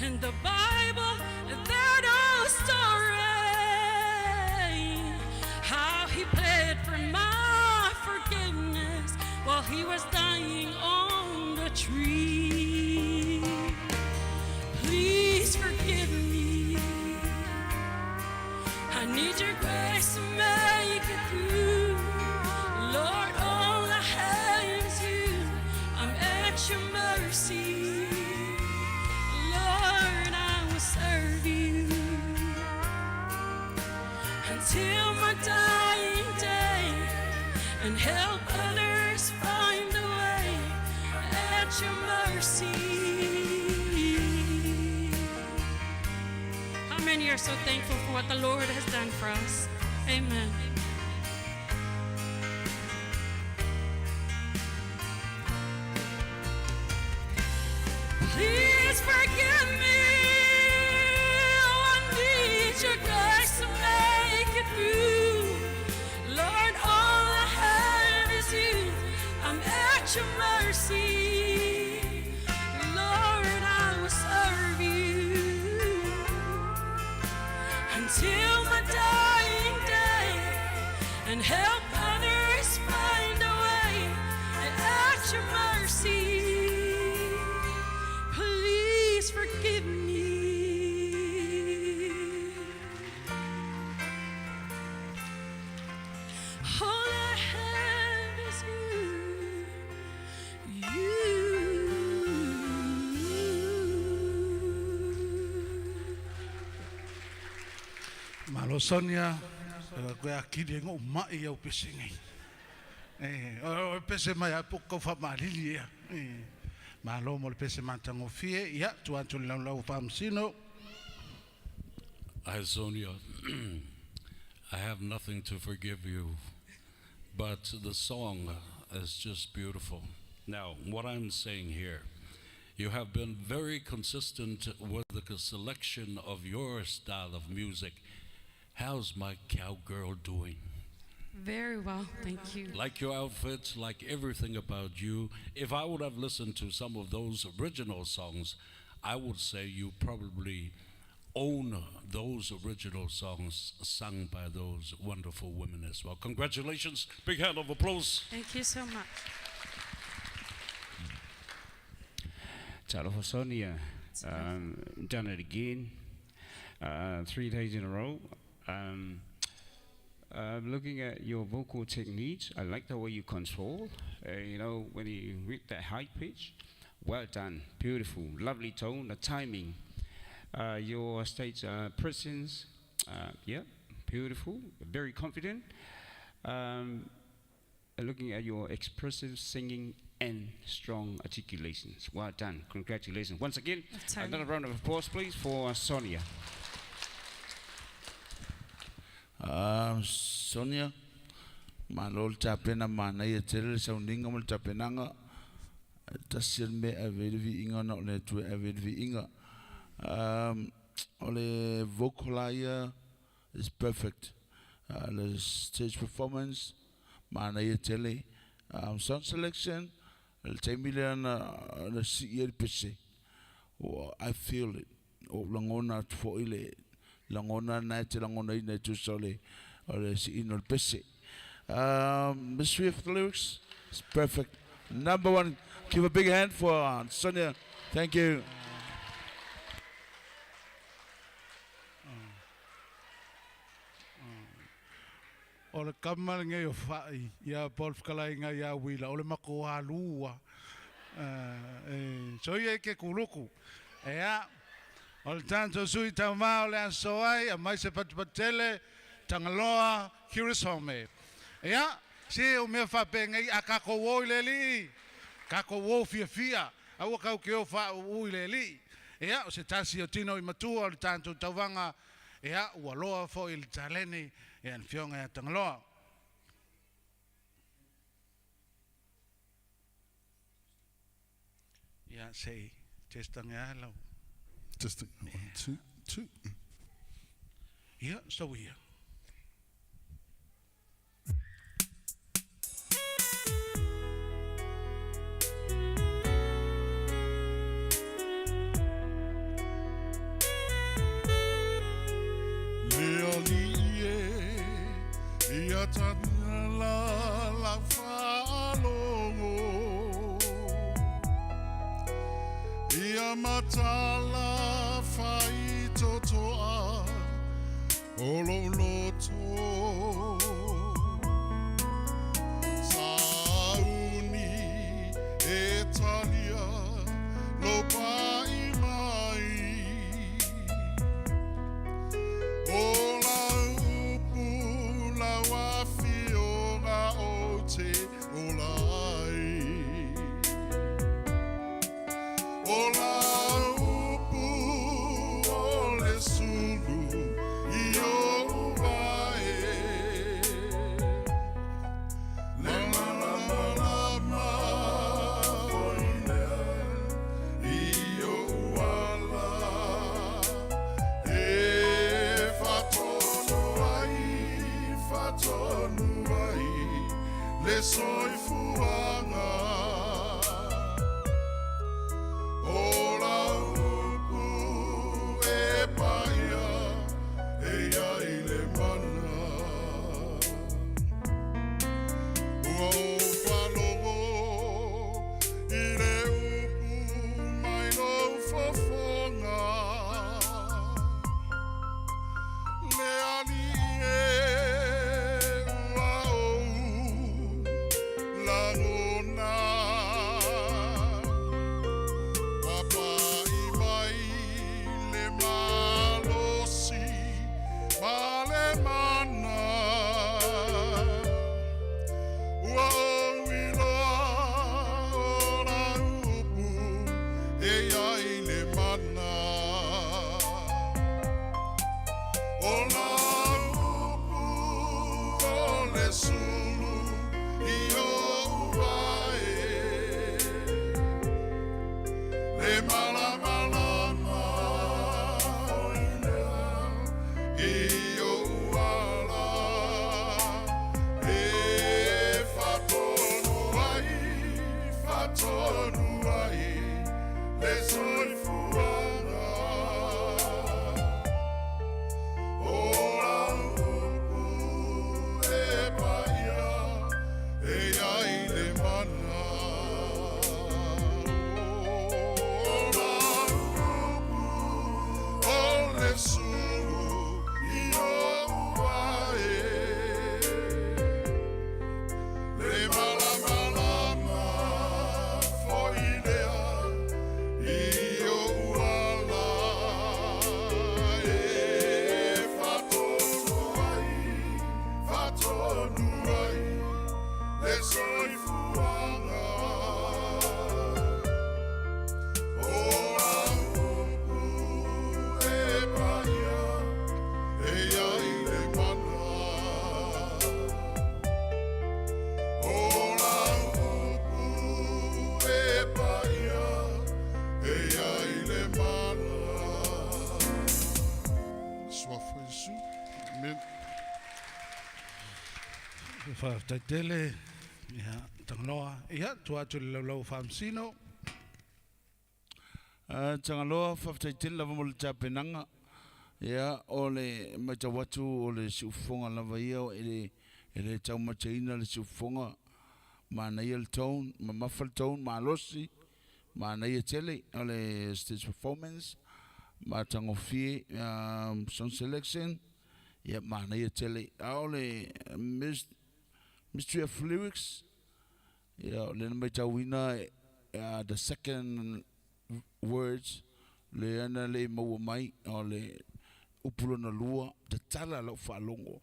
in the Bible that old story, how he paid for my forgiveness while he was dying on the tree. Please forgive me. I need your grace to make it through. Lord, all I have is you. I'm at your mercy. Lord, I will serve you until my dying day, and help others find a way. At your mercy. How many are so thankful for what the Lord has done for us? Amen. Please forgive me. Oh, I need your grace to make it through. Lord, all I have is you. I'm at your mercy. Lord, I will serve you until my dying day, and help others find a way. At your mercy. Please forgive me. All I have is you. Malo Sonia, koe akiri ngō mai au pese ngai. O pese mai a poko whamarili ea. Malo mo le pese matango fie, ia, tuantu lau lau whamsino. Hi Sonia, I have nothing to forgive you, but the song is just beautiful. Now, what I'm saying here, you have been very consistent with the selection of your style of music. How's my cowgirl doing? Very well, thank you. Like your outfits, like everything about you. If I would have listened to some of those original songs, I would say you probably own those original songs sung by those wonderful women as well. Congratulations. Big hand of applause. Thank you so much. Talofa Sonia, done it again, 3 days in a row. Looking at your vocal techniques, I like the way you control, when you reach that high pitch. Well done, beautiful, lovely tone, the timing. Your stage presence, beautiful, very confident. Looking at your expressive singing and strong articulations. Well done, congratulations. Once again, another round of applause please for Sonia. Sonia, malol tapena mana ia tere soundinga mal tapenanga tasir me avervi inga no le tu avervi inga ole vocalizer is perfect. The stage performance mana ia tele sound selection el temilian na sier pese. I feel it. O langona fo ile langona na te langona ina tu sole or si inol pese. Mystery of the lyrics is perfect. Number one, give a big hand for Sonia. Thank you. O le kamal ngai o whai, ia polf kalai ngai ia wila, o le mako alua. So ia ke kuluku. Ea, o le tanto sui tau maa o le ansoai, a mai se patupatele, tangaloa, kirisome. Ea, si o mea whape ngai a kako woi le li, kako woi fia fia, a ua kau ke o wha ui le li. Ea, o se tasi o tino i matua o le tanto tauwanga, ea, ua loa fo i le taleni, and fionga at Tangaloa. Yeah, say, testing hello. Testing 1, 2, 2. Yeah, so here. Ia tana la whalongo Ia matala whai totoa Olo loto Sauni e talia Lo pai mai Ola soy fuanga Ola upu e paia e ai mana Ua o whalogo I le upu mai no fofonga Le ali E Whaftaitele, ia, tangaloa, ia, tuatu le lau whamsino. Tangaloa, whaftaitele lava mo le tapenanga. Ia, o le matawatu o le siufonga lava ia o ele tau mataina le siufonga. Mana ia le tone, ma muffle tone, ma losi. Mana ia tele, o le stage performance. Ma tangofie, song selection. Ia, mana ia tele. O le mystery of lyrics. Ia, le matawina, the second words. Le ana le maua mai, o le upulo na lua, te tala lau whalongo.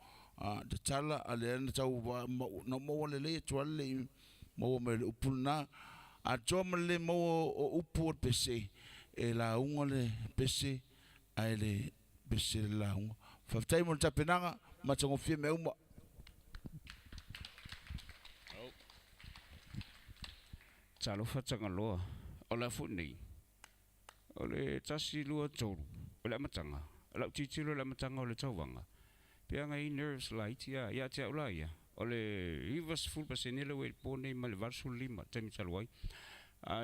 Te tala, a le ana tau na maua le tuale le maua mai le upulo na. A toa ma le maua o upu o pese, e la unga le pese, a le pese le la unga. Whaftai mo le tapenanga, matango fia me uma. Talofa tangaloa, o la funei. O le tasi lua tolu, o le amatanga. O la utitilo le amatanga o le tauwanga. Pea ngai nerves la itia, ia tia ula ia. O le rivers full pasenele we pone ma le varsu lima, temi taluai.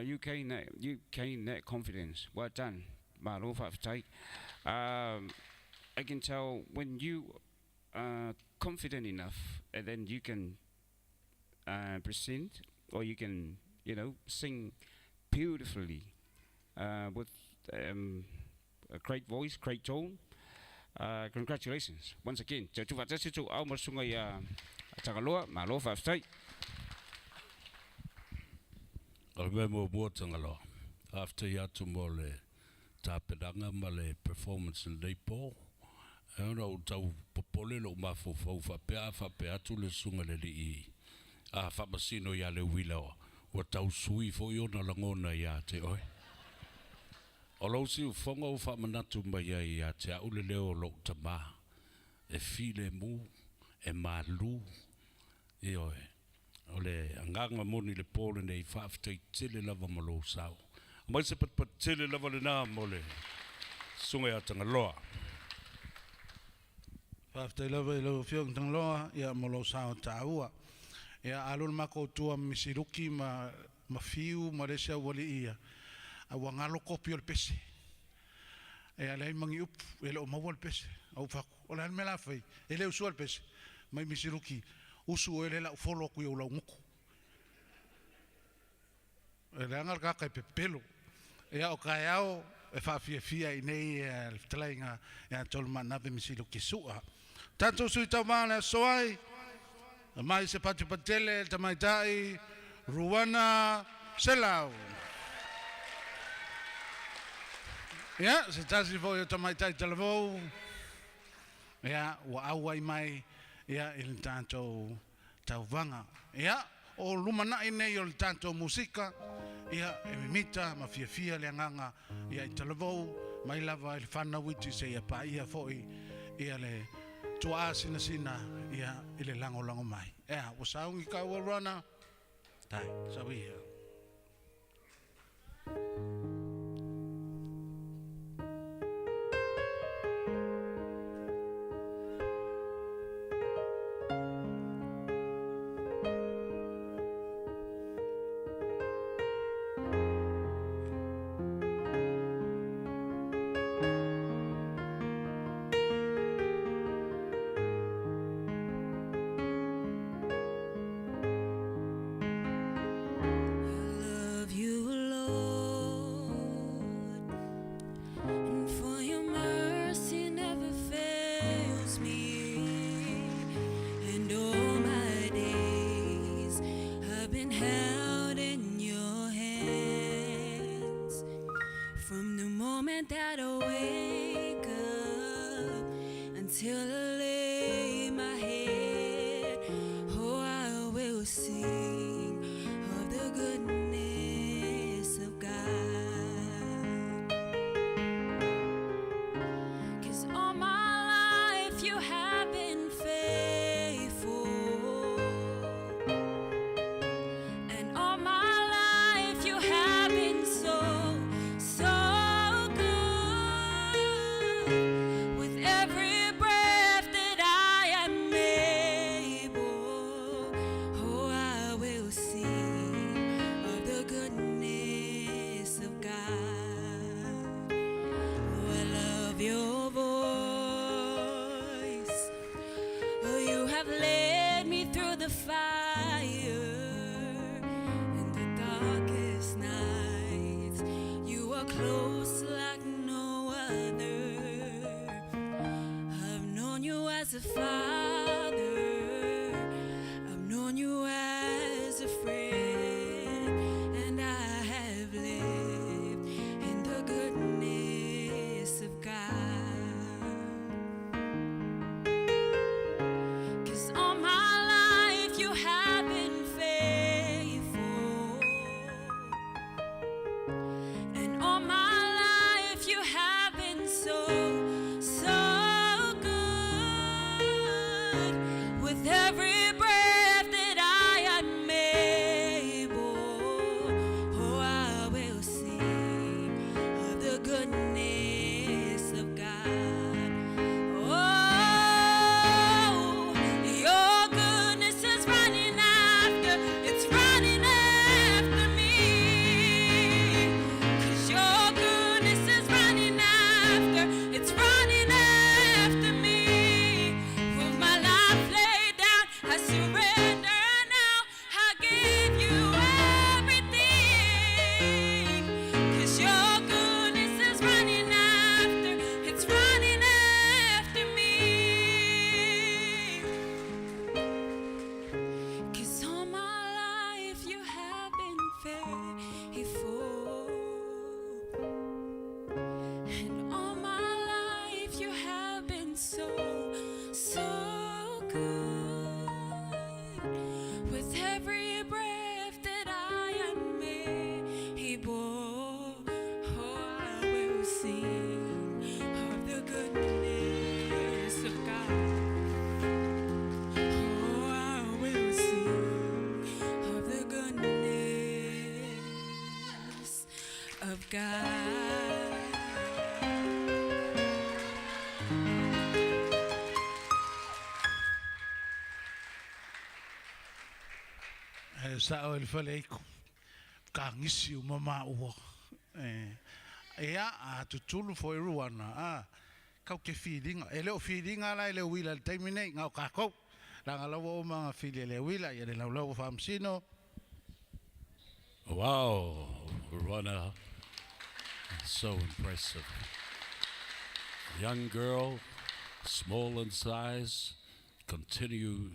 You gain that confidence. Well done. Malo whaftai. I can tell when you are confident enough, and then you can present, or you can, sing beautifully. With a great voice, great tone. Congratulations once again. Tu fatasi tu au masunga ya Tagaloa, malo whaftai. Alme mo tangaloa. After yatu mo le tapedanga ma le performance in Leipo. Ana o tau popole lo mafo whapea atu le sunga le li a whamasino ya le wilawa. Wa tau sui fo iona langona ya te oi. O lau si u whonga u whamanatu mai ai a te aule leo lo tama. E file mu, e malu. E oe. O le anganga moni le pole nei whaafitai tele lava ma lo sao. Mai se pat tele lava le nā mo le sunga ya Tangaloa. Whaafitai lava i lau whiong Tangaloa, ia ma lo sao tāua. Ia alun mako tua misiruki ma fiu ma resa wali ia. A wangalo kopi o le pese. E alai mangi upu, e leo maua le pese. Au whaku, o le almela whai, e leo sua le pese. Mai misiruki, usu o e le lau wholo kui o lau nguku. E le angar kaka e pepelo. E au kai au, e whaafia i nei e talainga e a tolma nawe misiruki sua. Tanto sui tau maana soai, mai se pati patele, tamaitai, Ruana, selau. Ia, se tasi fo i o tamaitai talavou. Ia, ua auai mai, ia, i le tātou tauvanga. Ia, o lumanai nei o le tātou musika, ia, e mimita, ma fia le anganga, ia, i talavou, mai lava i le whanawiti se ia pa ia fo ia le tua sina, ia, i le lango mai. Ia, o saungi kaua Ruana, tai, sawi ia. Love you, Lord. have led me through the fire and the darkest nights. You are close like no other. I've known you as a father. I've known you as a friend, and I have lived in the goodness of God. Sa o le fale ko ka ngisi o mama o ea a tutulu fo Ruana a kau ke feeling ele o feeling ala ele wila le taimine ngau ka ko la ngala o mga fili le wila ya le laulau famsino. Wow, Ruana, so impressive. Young girl, small in size, continue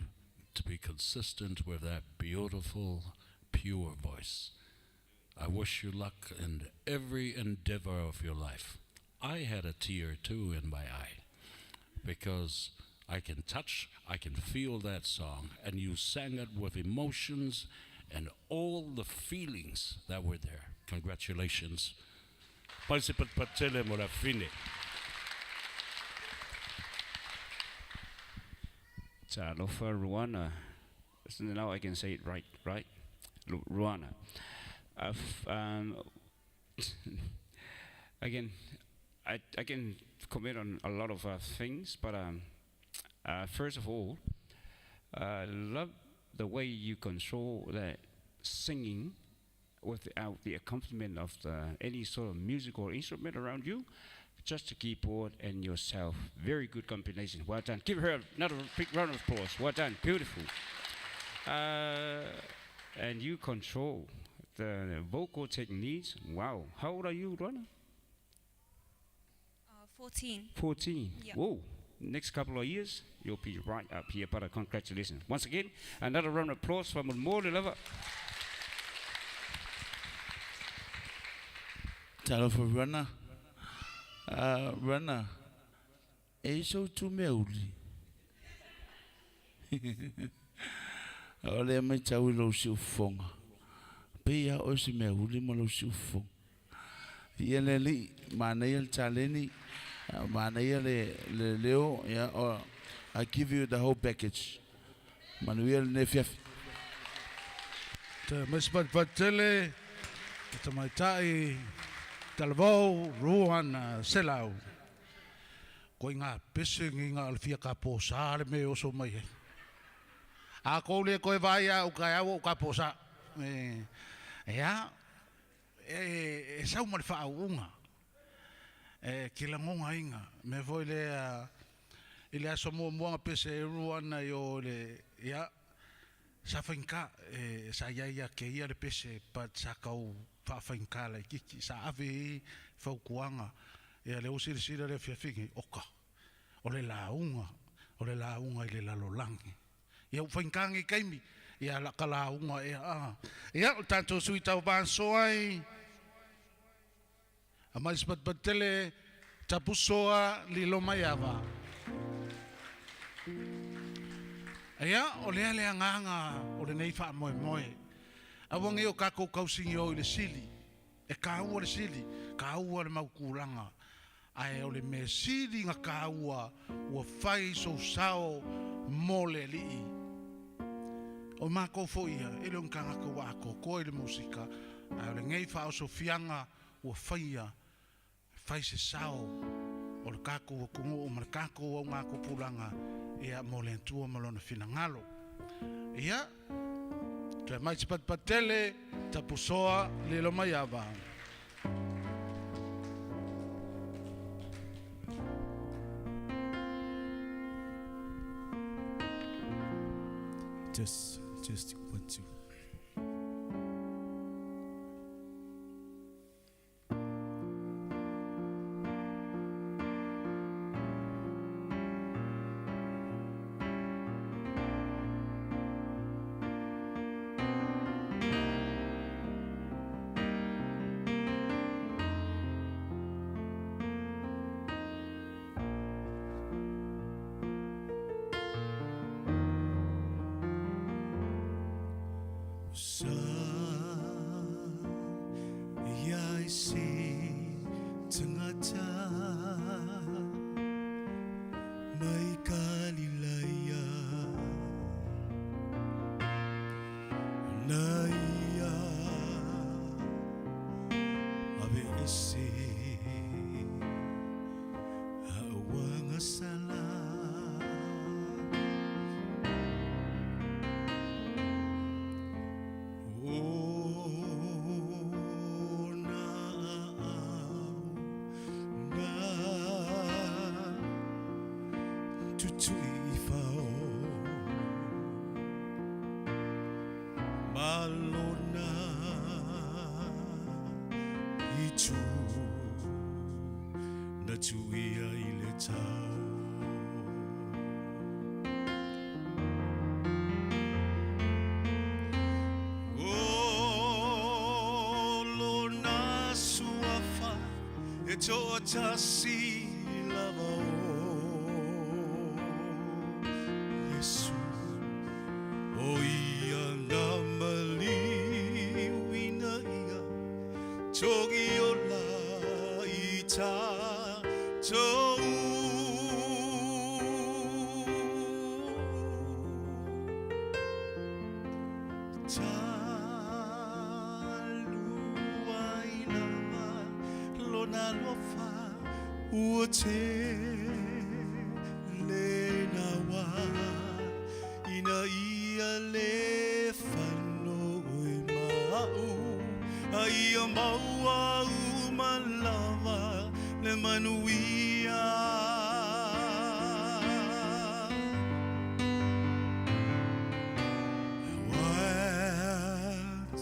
to be consistent with that beautiful, pure voice. I wish you luck in every endeavor of your life. I had a tear too in my eye because I can touch, I can feel that song, and you sang it with emotions and all the feelings that were there. Congratulations. Paisipat patele mo la fine. Talofa Ruana. So now I can say it right? Ruana. Again, I can comment on a lot of things, but first of all, I love the way you control that singing without the accompaniment of any sort of music or instrument around you. Just a keyboard and yourself. Very good combination. Well done. Give her another big round of applause. Well done. Beautiful. And you control the vocal techniques. Wow. How old are you, Ruana? 14. 14. Yep. Whoa. Next couple of years, you'll be right up here. But congratulations. Once again, another round of applause from more lover. Talo for Ruana. Ruana. So to meuli. Ole mai tau lo siu fonga. Pea o si meuli ma lo siu fonga. Ia le li mana ia taleni mana ia le leo ya or I give you the whole package. Manuel ne fiaf. Te mespat patele te mai tai talvo Ruana selau. Ko inga pese inga alfia ka posa le me oso mai. A ko le ko vai a o ka posa. Ya sa mo fa unga. Ke la ngonga inga me foi le Ile aso mua pese Ruana yo le ya sa fainka sa ya ke ia le pese pa sa kau fa fainka le kiki sa ave fa kuanga ya le usir sira le fiafingi oka o le launga ile la lolangi ya fainkangi kaimi ya la kalaunga ya tanto sui tau ban soai ama ispat batele tapusoa lilo mayava Aya o le nganga o le nei fa moe. Awange o kako kausingi o le sili. E kaua le sili, kaua le maukulanga. Ai o le me sili nga kaua ua fai so sao mole li. O mako fo ia, ele un kanga ka wako, ko le musika. Ai o le ngei fa o so fianga ua fai se sao. O le kako ua kungu o le kako o ngako pulanga. Ia mole tua malona fina ngalo. Ia, te mai patele tapusoa lelo mayava. Just 1, 2. Tasi lava Yesu o ia namali wina ia togi o la ita to Te le nawa ina ia le fano e mau ai maua u malava le manuia what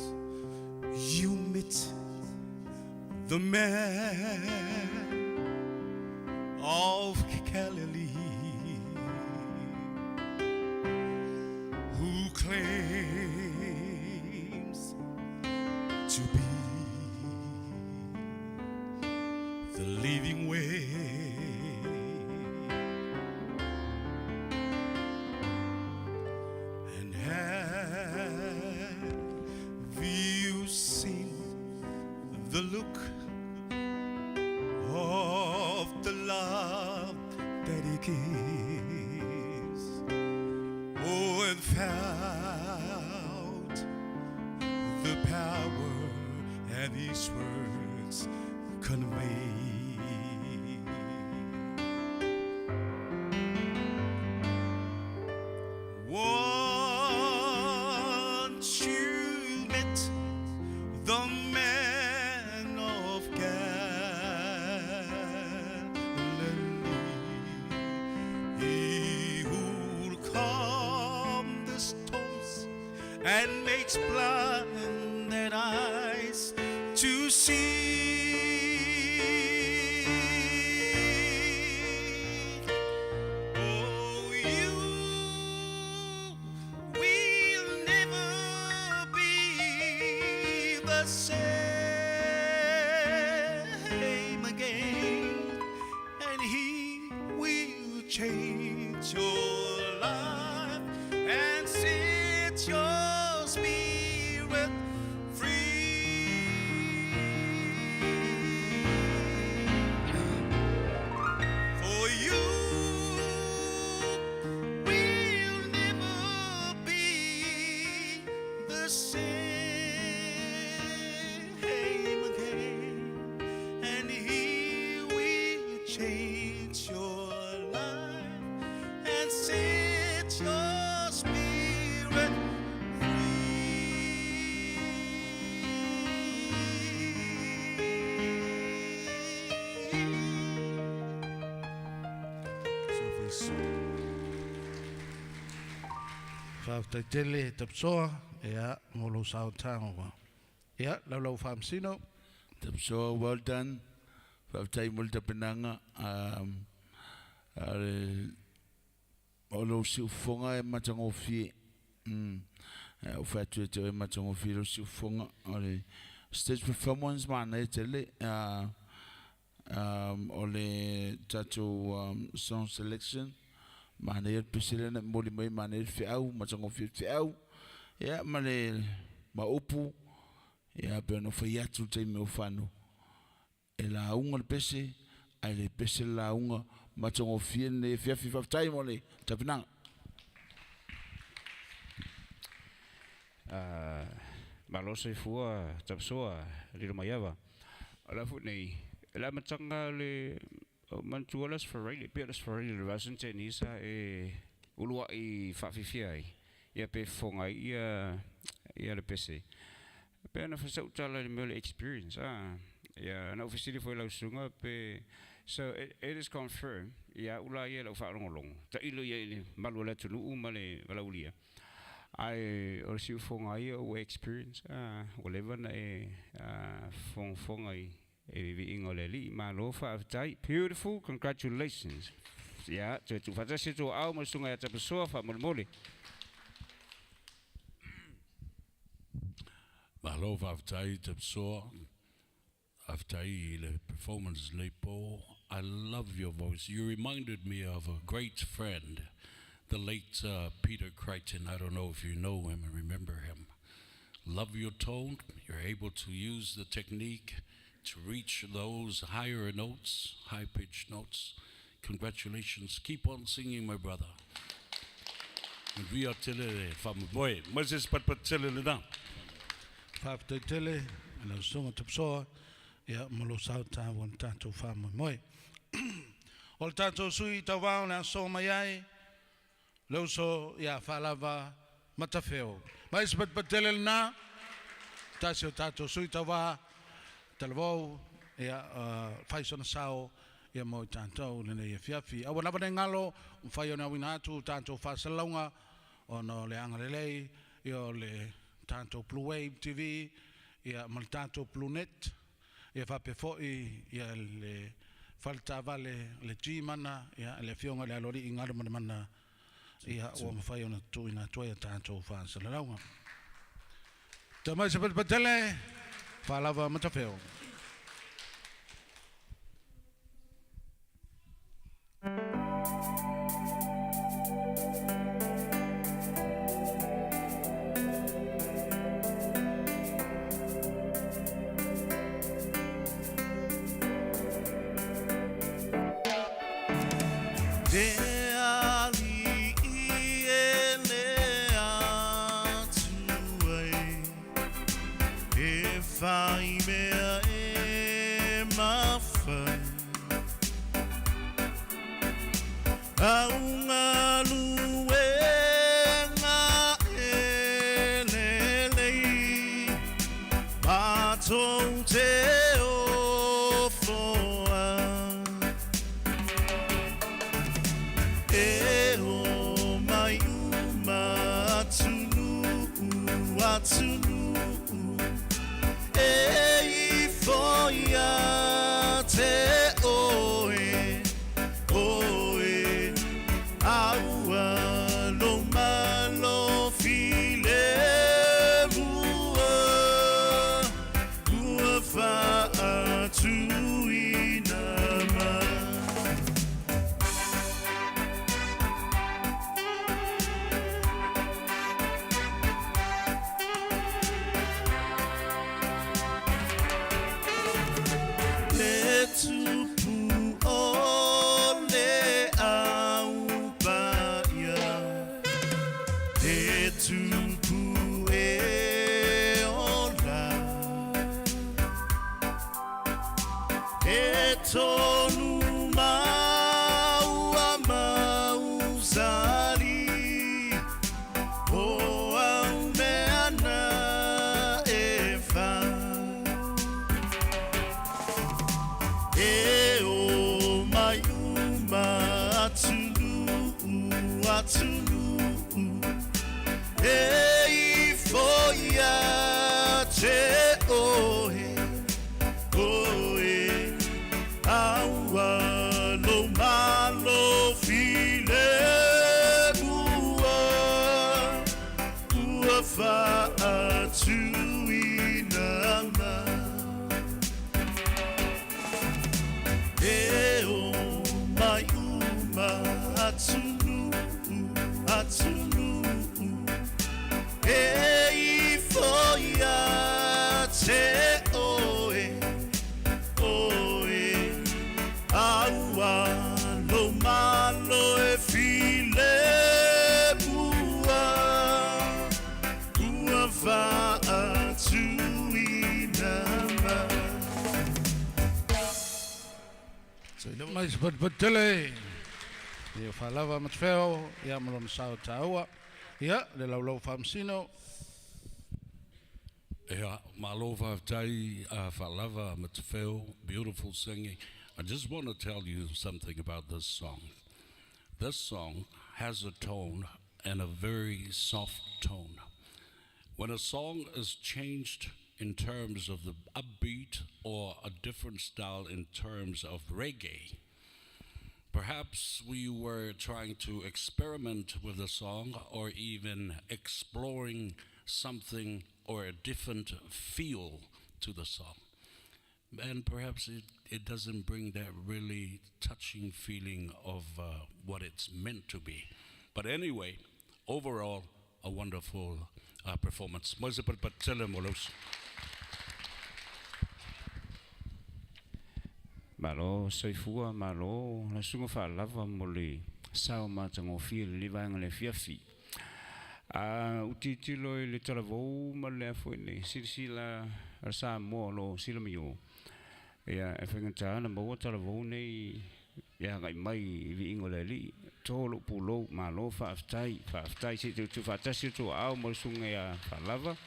you met the man of Galilee, who claims to be the living way. And have you seen the look of the love that he gives? Oh, and found the power and his words convey. Once you met the man of Galilee, and makes blinded eyes to see. Oh, you will never be the same again, and He will change your life and set your spirit free. For you will never be the same again, and He will change your life and set your spirit Whātai tele tapsoa, ea, molo sao tāngwa. Ea, lau whamsino. Tapsoa, well done. Whātai multa penanga. O si ufonga e matango fie. O whātua te o e matango fie lo si ufonga. Stage performance mana e tele. O le tato song selection. Mana e pisile na moli mai mana e whiau, matango fie whiau. Ea, male maupu. Ea, pia no whai atu te me o whanu. E la unga le pese, ai le pese la unga, matango fie ne whiafi whaftai mole, tapinanga. Malosa I fua tapsoa liro maiava. Alafu nei, la matanga le mantuolas farili, pialas farili le vasen tenisa e ulua I whawhiwhiai. Ia pe whonga ia le pese. Pe ana whasau tala le mele experience. Ia ana ofisiri foi lau sunga pe. So it is confirmed. Ia ula ia lau whaarongolong. Ta ilo ia ili malu la tunu umale walaulia. Ai o siu whonga ia o experience. O lewa na e whonga I vi ingo le li. Ma lo whaafitai. Beautiful. Congratulations. Ia, tu whatasi tu au masunga ia tapasoa wha mole. Mahalo whaftai tapsoa. Aftai le performance lepo. I love your voice. You reminded me of a great friend, the late Peter Crichton. I don't know if you know him and remember him. Love your tone. You're able to use the technique to reach those higher notes, high-pitched notes. Congratulations. Keep on singing, my brother. And we are tele boy. Moses pat tele le na. Whātai tele, lau songa tapsoa, ia molo sao tāwan tātou whāmoi moi. O le tātou sui tawao na so mai ai, lau so ia whālawa matawheo. Mai se pat tele le na, tāsi o tātou sui tawa, talavau, ia whaisona sao, ia moi tātou lene ia whiawhi. Awa nawane ngalo, whai o na wina atu, tātou whāsalaunga, o no le angarelei, ia o le tanto Bluwave TV, ia mal tanto Bluenet, ia whape foi, ia le falta vale le mana, ia le fionga le alori ingara mana, ia o mawhai ona tuina tuia tanto whaasalaunga. Ta mai se patele, whalava matawheo. atunu e foia te oe oe aua lo malo file mua fa atu Mais tele ia falava matfeo ia malon sao taua ia le laulau famsino Yeah, malova tai falava matfeo, beautiful singing. I just want to tell you something about this song. This song has a tone and a very soft tone. When a song is changed in terms of the upbeat or a different style in terms of reggae, perhaps we were trying to experiment with the song or even exploring something or a different feel to the song. And perhaps it doesn't bring that really touching feeling of what it's meant to be. But anyway, overall, a wonderful performance. Malo soifua malo la sunga fa lava mole sao matango fia le vanga le fiafi. Utitilo le talavou ma le afone silsila arsa mo lo silamio. Ya efengata na mo talavou nei ya ngai mai vi ingole li tolo pulo malo fa aftai si tu fa tasi tu au mo sunga ya fa lava.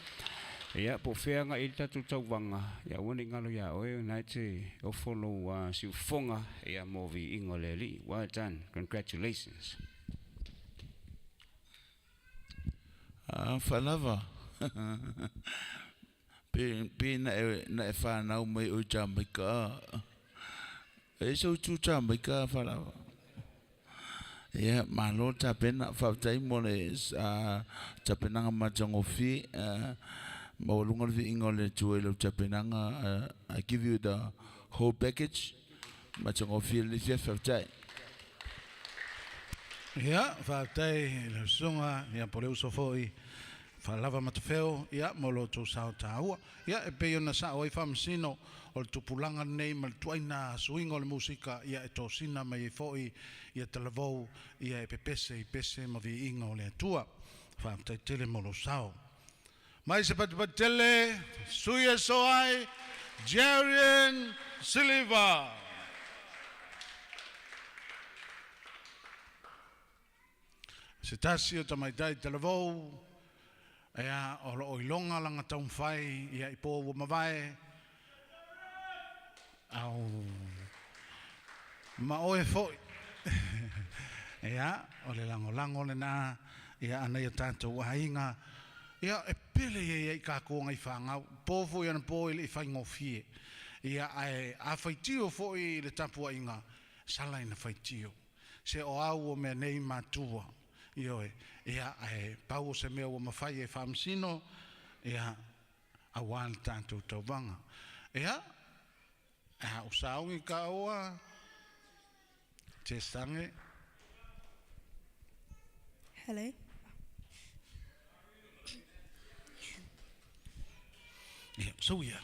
Ya po fea nga ita tu tau wanga ya woni ngalo ya oe na te o follow si fonga ya mo vi ingole li. Well done, congratulations. Falava pe na fa na mai o Jamaica e so tu Jamaica falava ya malo tapena fa tai mole tapena ma jangofi maulunga vi ingole tuelo tapena I give you the whole package ma jangofi le fa tai ia faatei le sunga ia po le uso foi falava matafeo ia mo lo tu sao taua ia e pe ona sa oi famsino o le tupulanga nei ma le tuaina swingo le musika ia e tosina mai foi ia talavou ia e pepese ma vi inga o le atua faatei tele mo lo sao mai se patele suia soai Jarian Silva. Se tasi o tamaitai talavou, ea o lo ilonga langa taumwhai, ia i pō wamawai, au ma oe foi. Ea, o le lango le nā, ia ana ia tātou wahinga, Ia e pele e ka ko ngai whangau. Pōfo i ana pō i whai ngofie. Ia a whaitio fo i le tapua inga. Sala ina whaitio. Se o au o mea nei mātua. Ioe. Ia pau o se mea o mawhai e whamsino. Ia a wān tātou tau wanga. Ia o saungi ka oa. Te sange. Hello. Yeah, so yeah.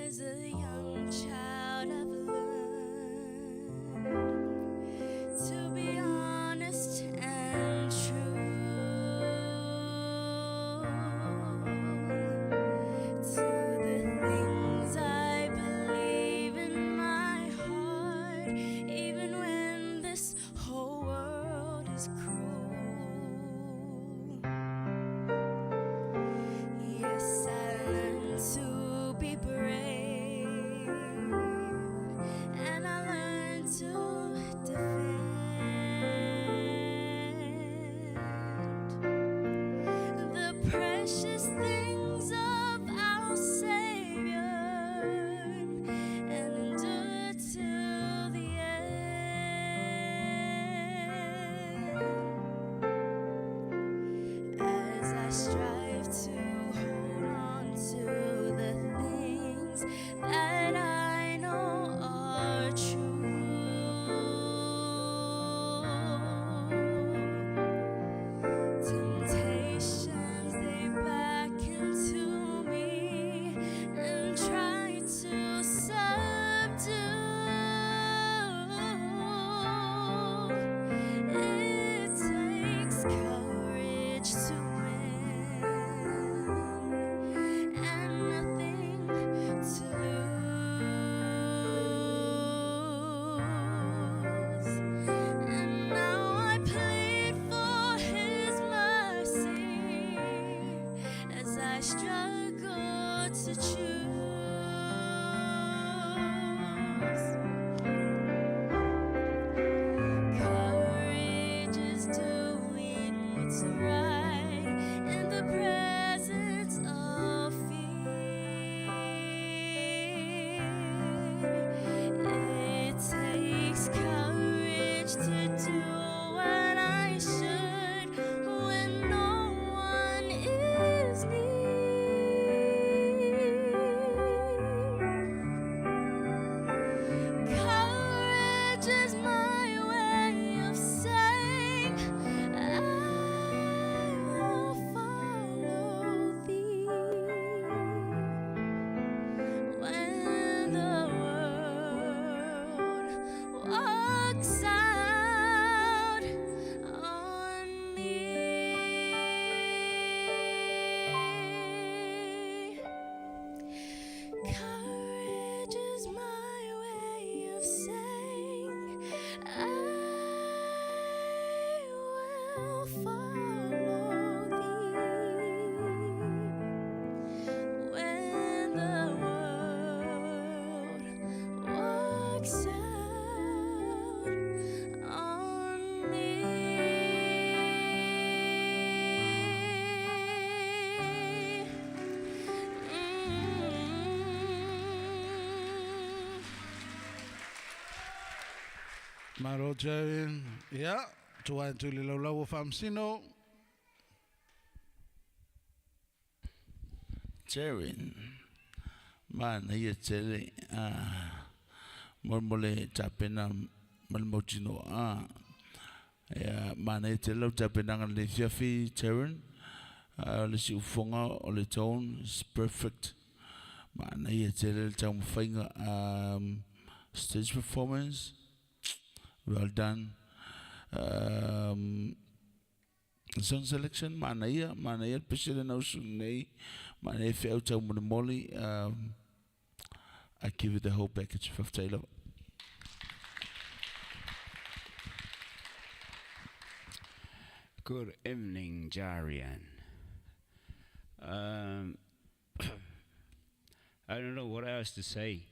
As a young child, I've learned to be honest and true. To the things I believe in my heart, even when this whole world is cruel. Yes, I learned to be brave, and I learned to defend the precious things of our Savior and endure till the end. As I strive to hold on to the things that I know are true. Temptations, they beckon to me and try to subdue. It takes courage to win and nothing to lose. And now I plead for His mercy as I struggle to choose. Courage is doing what's right in the presence of fear. It takes courage to do what I should when no one is near. Courage is my way of saying I will follow Thee when the world walks out on me. Courage is my way of saying I will follow Thee when the world walks out on me. Maro Jarin. Yeah, tuan tu le lau whamsino. Jarin. Man, ia tele. Mormole tapena malmotino. Ya, mana ia tele tapena ngan le fiafi Jarin. Le si ufonga o le tone is perfect. Mana ia tele tau mwhainga stage performance. Well done. Song selection, mana ia pesile na usung nei, mana ia fe au moli. I give you the whole package of Taylor. Good evening, Jarian. I don't know what else to say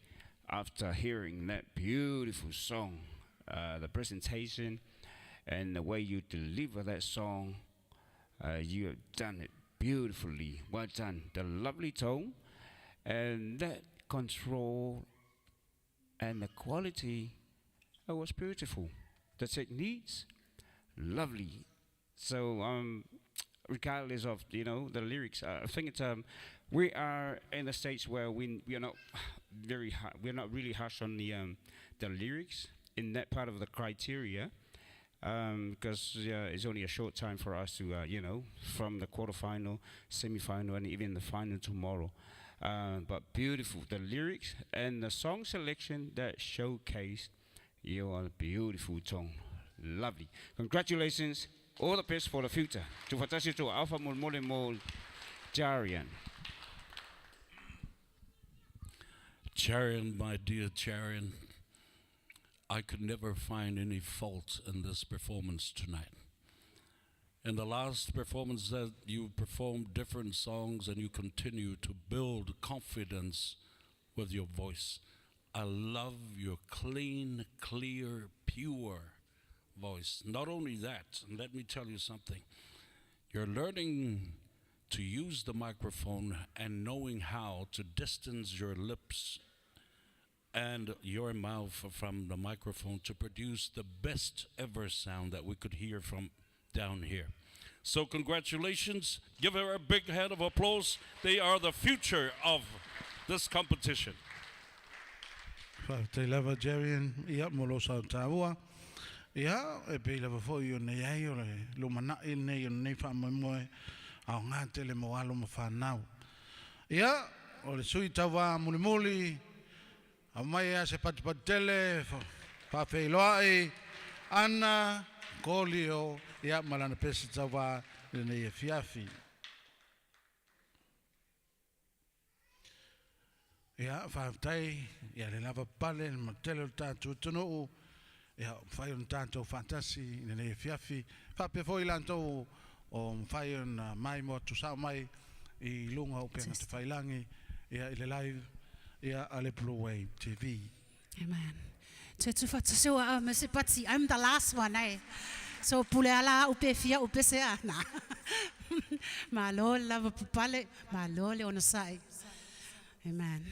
after hearing that beautiful song, the presentation, and the way you deliver that song. You have done it beautifully. Well done. The lovely tone and that control and the quality was beautiful. The techniques, lovely. So regardless of the lyrics, I think it's we are in a stage where we are not we're not really harsh on the lyrics in that part of the criteria, because it's only a short time for us to from the quarterfinal, semi-final, and even the final tomorrow. But beautiful, the lyrics and the song selection that showcase your beautiful tone. Lovely. Congratulations. All the best for the future. To fatasi to Alpha Mol Mol Jarian. Charian, my dear Charian, I could never find any fault in this performance tonight. In the last performance that you performed different songs and you continue to build confidence with your voice. I love your clean, clear, pure voice. Not only that, and let me tell you something, you're learning to use the microphone and knowing how to distance your lips and your mouth from the microphone to produce the best ever sound that we could hear from down here. So congratulations, give her a big hand of applause. They are the future of this competition. Te lava Jarian, ia molo sa taua. Ia, e pe lava fo yo nei ai o le lumana i nei o nei wha moe au ngā tele mo alo ma whanau. Ia, o le sui tawa muli muli, au mai a se patipatele, whawheiloa e, ana, kolio, ia malana pesi tawa le nei e fiafi. Ia, whawtai, ia le lava pale, le matele o tātou tunu, ia whai on tātou fantasi, le nei e fiafi, whape fo i lantou o whai on mai mo tu sao mai, i lunga o penga te whailangi, ia i le live, ia ale Bluwave TV. Amen. Tu whatasua mese pati, I'm the last one, eh? So pule ala upe fia upe se ana. Ma lo lava pupale, ma lo le ona sai. Amen.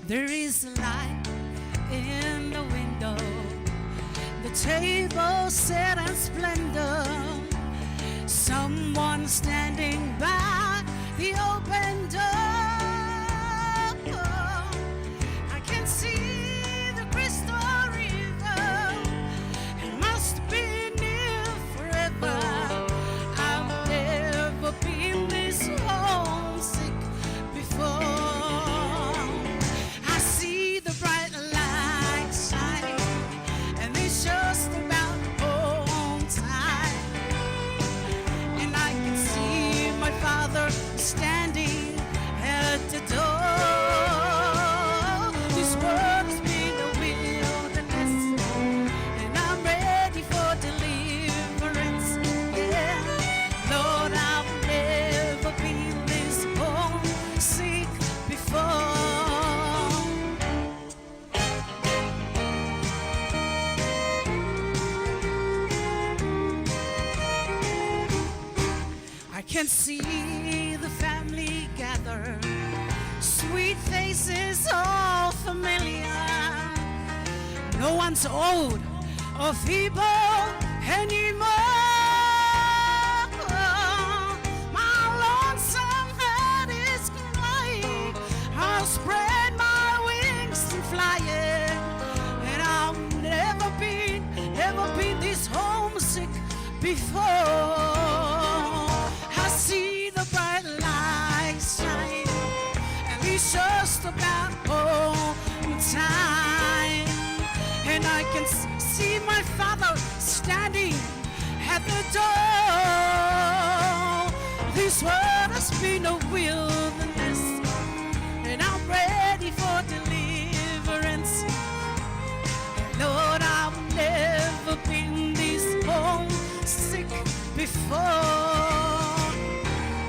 There is a light in the window, the table set in splendor, someone standing by the open door. I can see the crystal river, it must be near forever. I've never been this homesick before. Standing at the door. This world's been a wilderness, and I'm ready for deliverance. Yeah, Lord, I've never been this homesick before. I can see the family gather, sweet faces all familiar. No one's old or feeble anymore. My lonesome heart is crying. I'll spread my wings and fly, and I've never been this homesick before. See the bright light shine, and it's just about home time. And I can see my Father standing at the door. This world has been a wilderness, ready for deliverance. Lord, I've never been this homesick before.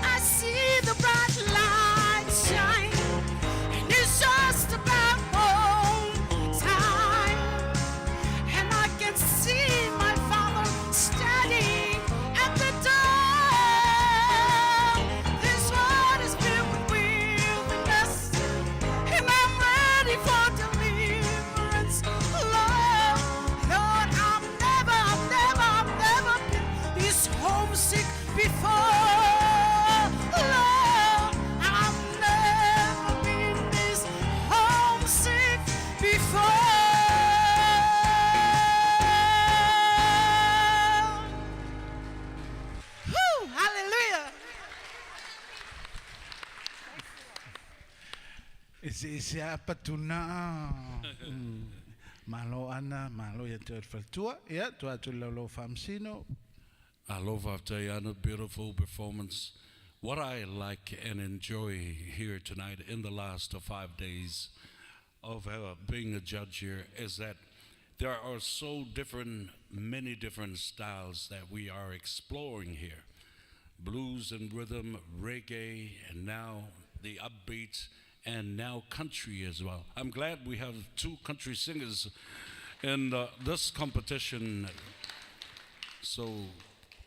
I see the bright light shine, and it's just about home time. And I can see my Father standing at the door. This world is filled with wilderness, and I'm ready for deliverance. Lord, I've never been this homesick before. Lord, I've never been this homesick before. Whew, hallelujah. Isi apa tuna? Malo ana, malo ya tu faltua, ya tu atu lolo famsino. Aloha Tayana, beautiful performance. What I like and enjoy here tonight in the last 5 days of being a judge here is that there are so many different styles that we are exploring here. Blues and rhythm, reggae, and now the upbeat, and now country as well. I'm glad we have 2 country singers in this competition. So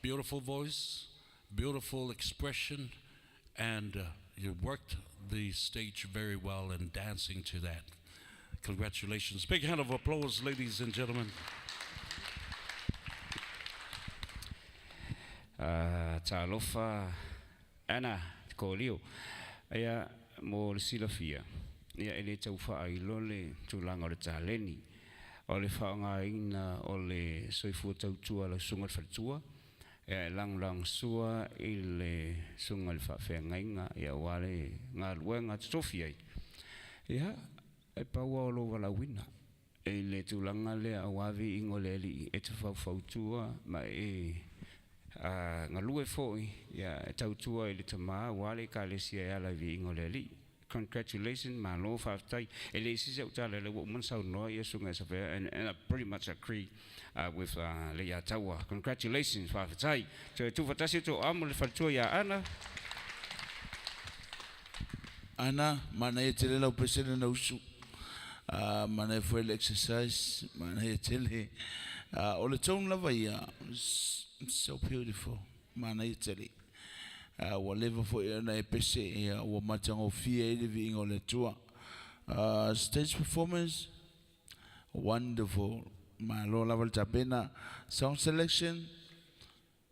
beautiful voice, beautiful expression, and you worked the stage very well in dancing to that. Congratulations. Big hand of applause, ladies and gentlemen. Talofa ana kolio aya mo silafia ia ele taufa ai lole tulanga le taleni o le whaanga ina o le soifu tautua la sunga fatua e lang sua i le sunga le whawhenga inga ia wale ngā luenga tofia ia e paua o lo wala wina e le tulanga le awavi ingo le li e te whautua ma e ngā lue foi ia e tautua i le tama wale ka le sia e ala vi ingo le li. Congratulations, my Lord, for and I pretty much agree with Leia Tawa. Congratulations, for to Fatasi to Amul Fatuya Anna. Ana, mana e tele lau presena na usu. Mana e fuel exercise, mana e tele. O le tone lava ia, so beautiful. Mana e tele. Whatever for na e pese ia o matango fia e vi ingo le tua. Stage performance, wonderful. Ma lo lava tapena sound selection.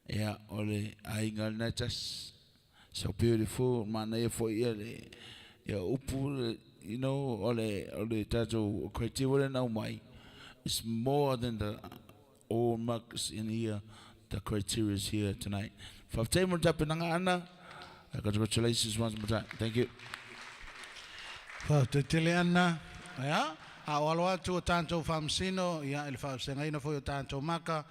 Ia ole AIGA natas. So beautiful. Mana e for ia le ia upu, you know, ole tato criteria na mai. It's more than the all marks in here. The criteria is here tonight. For time Ana, congratulations once more time. Thank you. For tele ana, ya, awalo atu tanto famsino, ya il famsenga ina foi tanto maka,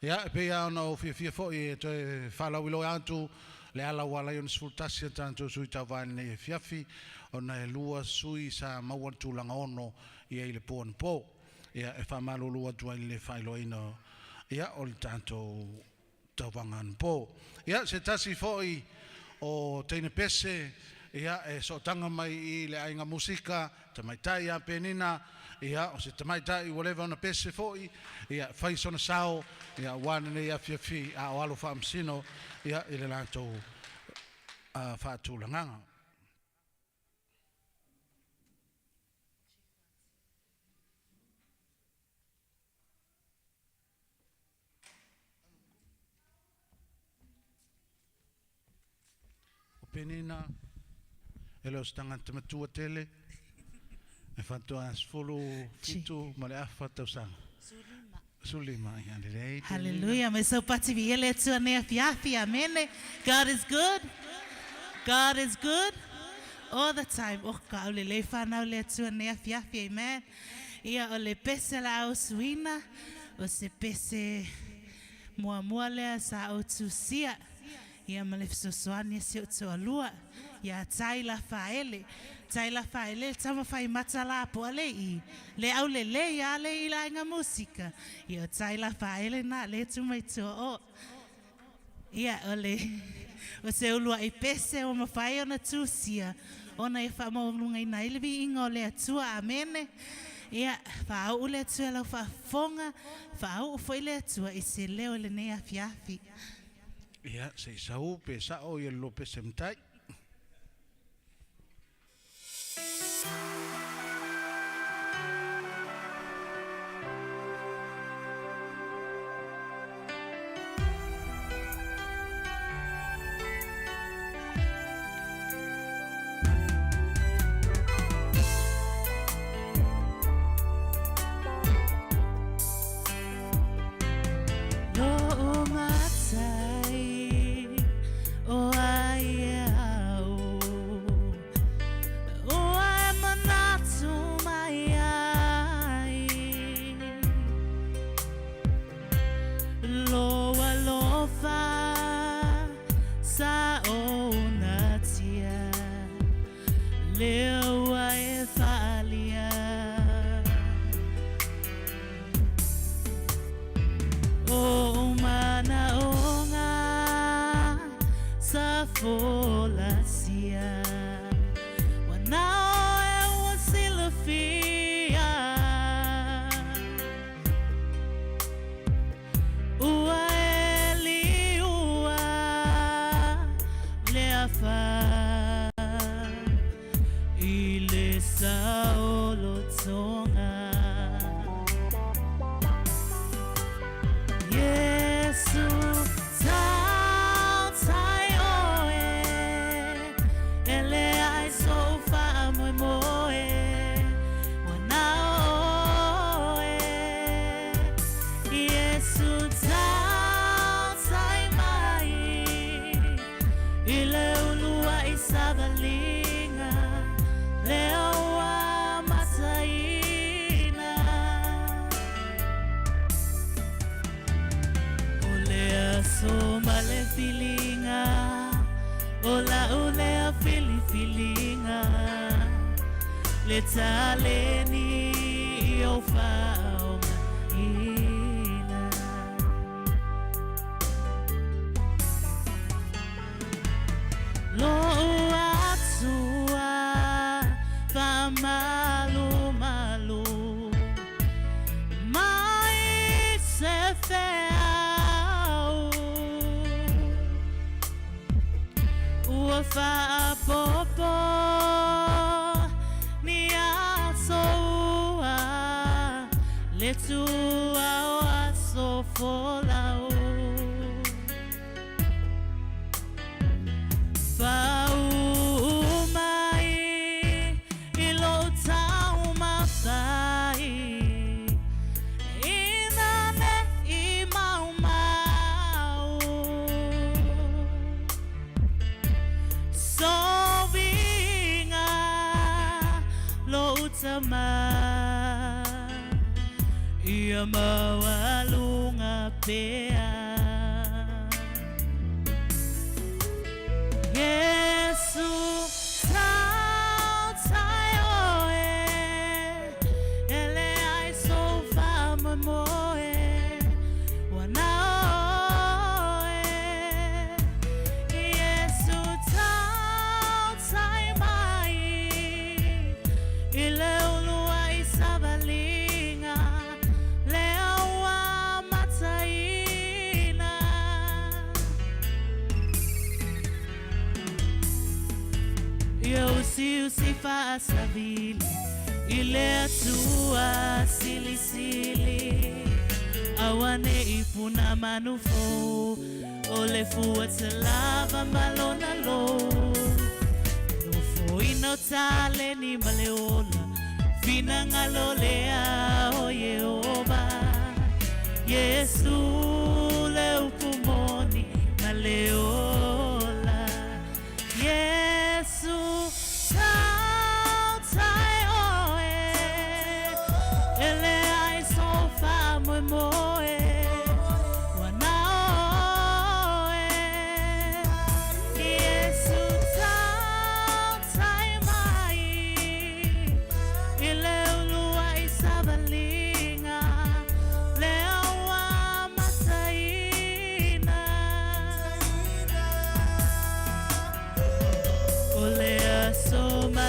ya pe ya no fi foi to fala wilo atu le ala wala yon sfultasia tanto sui tavane fiafi ona lua sui sa mawatu langa ono ia ile pon po, ya e fa malulu atu ile failo ina, ya ol tanto tawangan po. Ia se tasi foi o teine pese ia e so tanga mai I le AIGA MUSIKA tamaitai a penina ia o se tamaitai whatever ona pese foi ia fai sona sao ia wana ne ia fiafi a o alo famsino ia I le lato faatulanganga. Penina elo stanga tamatua tele e fatto a sfolo fitu ma le affatto sang sulima ya le hallelujah me so pati viele tu ne fiafi amene. God is good. God is good all the time. O ka le le fa na le tu ne fiafi amen. Ia o le pese la o suina o se pese mua le sa o tu sia Ia malefisosoani se o to alua. Ia tai la faele. Tai la faele tama fai matala po ale I. Le au le ia le I la inga musika. Ia tai la faele na le tu mai to o. Ia ole. O se ulua I pese o mawhai ona tūsia. Ona e wha maunga I nai levi inga o le atua. Amene. Ia wha au le atua lau wha fonga. Wha au o fwoi le atua I se leo le nea fiafi. Ia, se sau pe sao I lo pe semtai.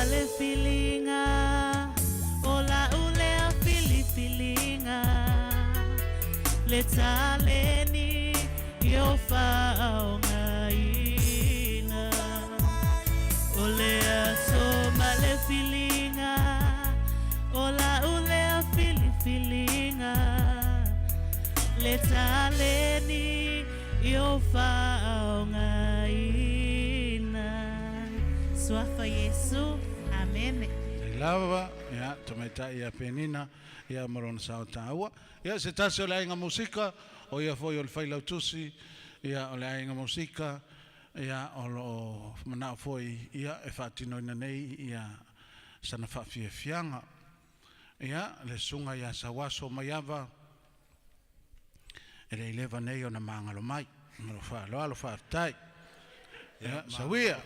male filinga ola ulea filifilinga le taleni yo faonga ina olea so male filinga ola ulea filifilinga le taleni yo faonga ina swafa Yesu amen. Lava ya tometa ya penina ya maron sautawa ya se taso la inga musika o ya foi o faila tusi ya o la inga musika ya o mana foi ya e fatino na nei ya sana fa fianga ya le sunga ya sawaso mayava ele leva nei ona mangalo mai no fa lo fa tai ya sawia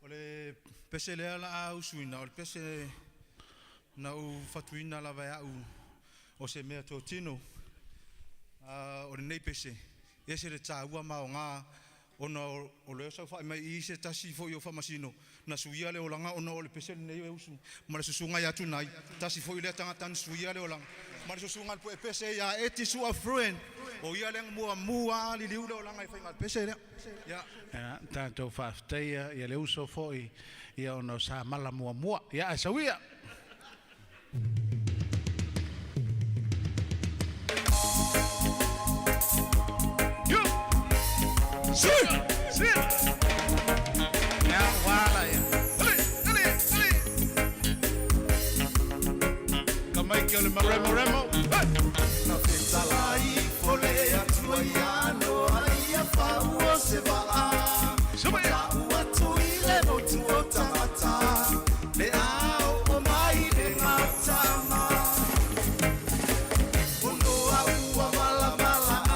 ole pese le ala au suina ole pese na u fatuina la vai au o se mea totino ole nei pese ese le taua maonga ona o le sa fa mai i se tasi fo yo fa masino na suia le olanga ona ole pese nei e usu ma le susunga ya tunai tasi fo ile tanga tan suia le olanga ma le susunga po pese ya eti su a friend o ia le mua li liu le olanga i fa ngal pese le ya ya tanto fafteia ya le uso foi ya ono sa mala mua ya asawia yo sí ya wala ya ale kamai que le remo na fetalai fole ya tuiano ai fa o se va a ua tuile no tuo tamata le au o mai le matama uno au a mala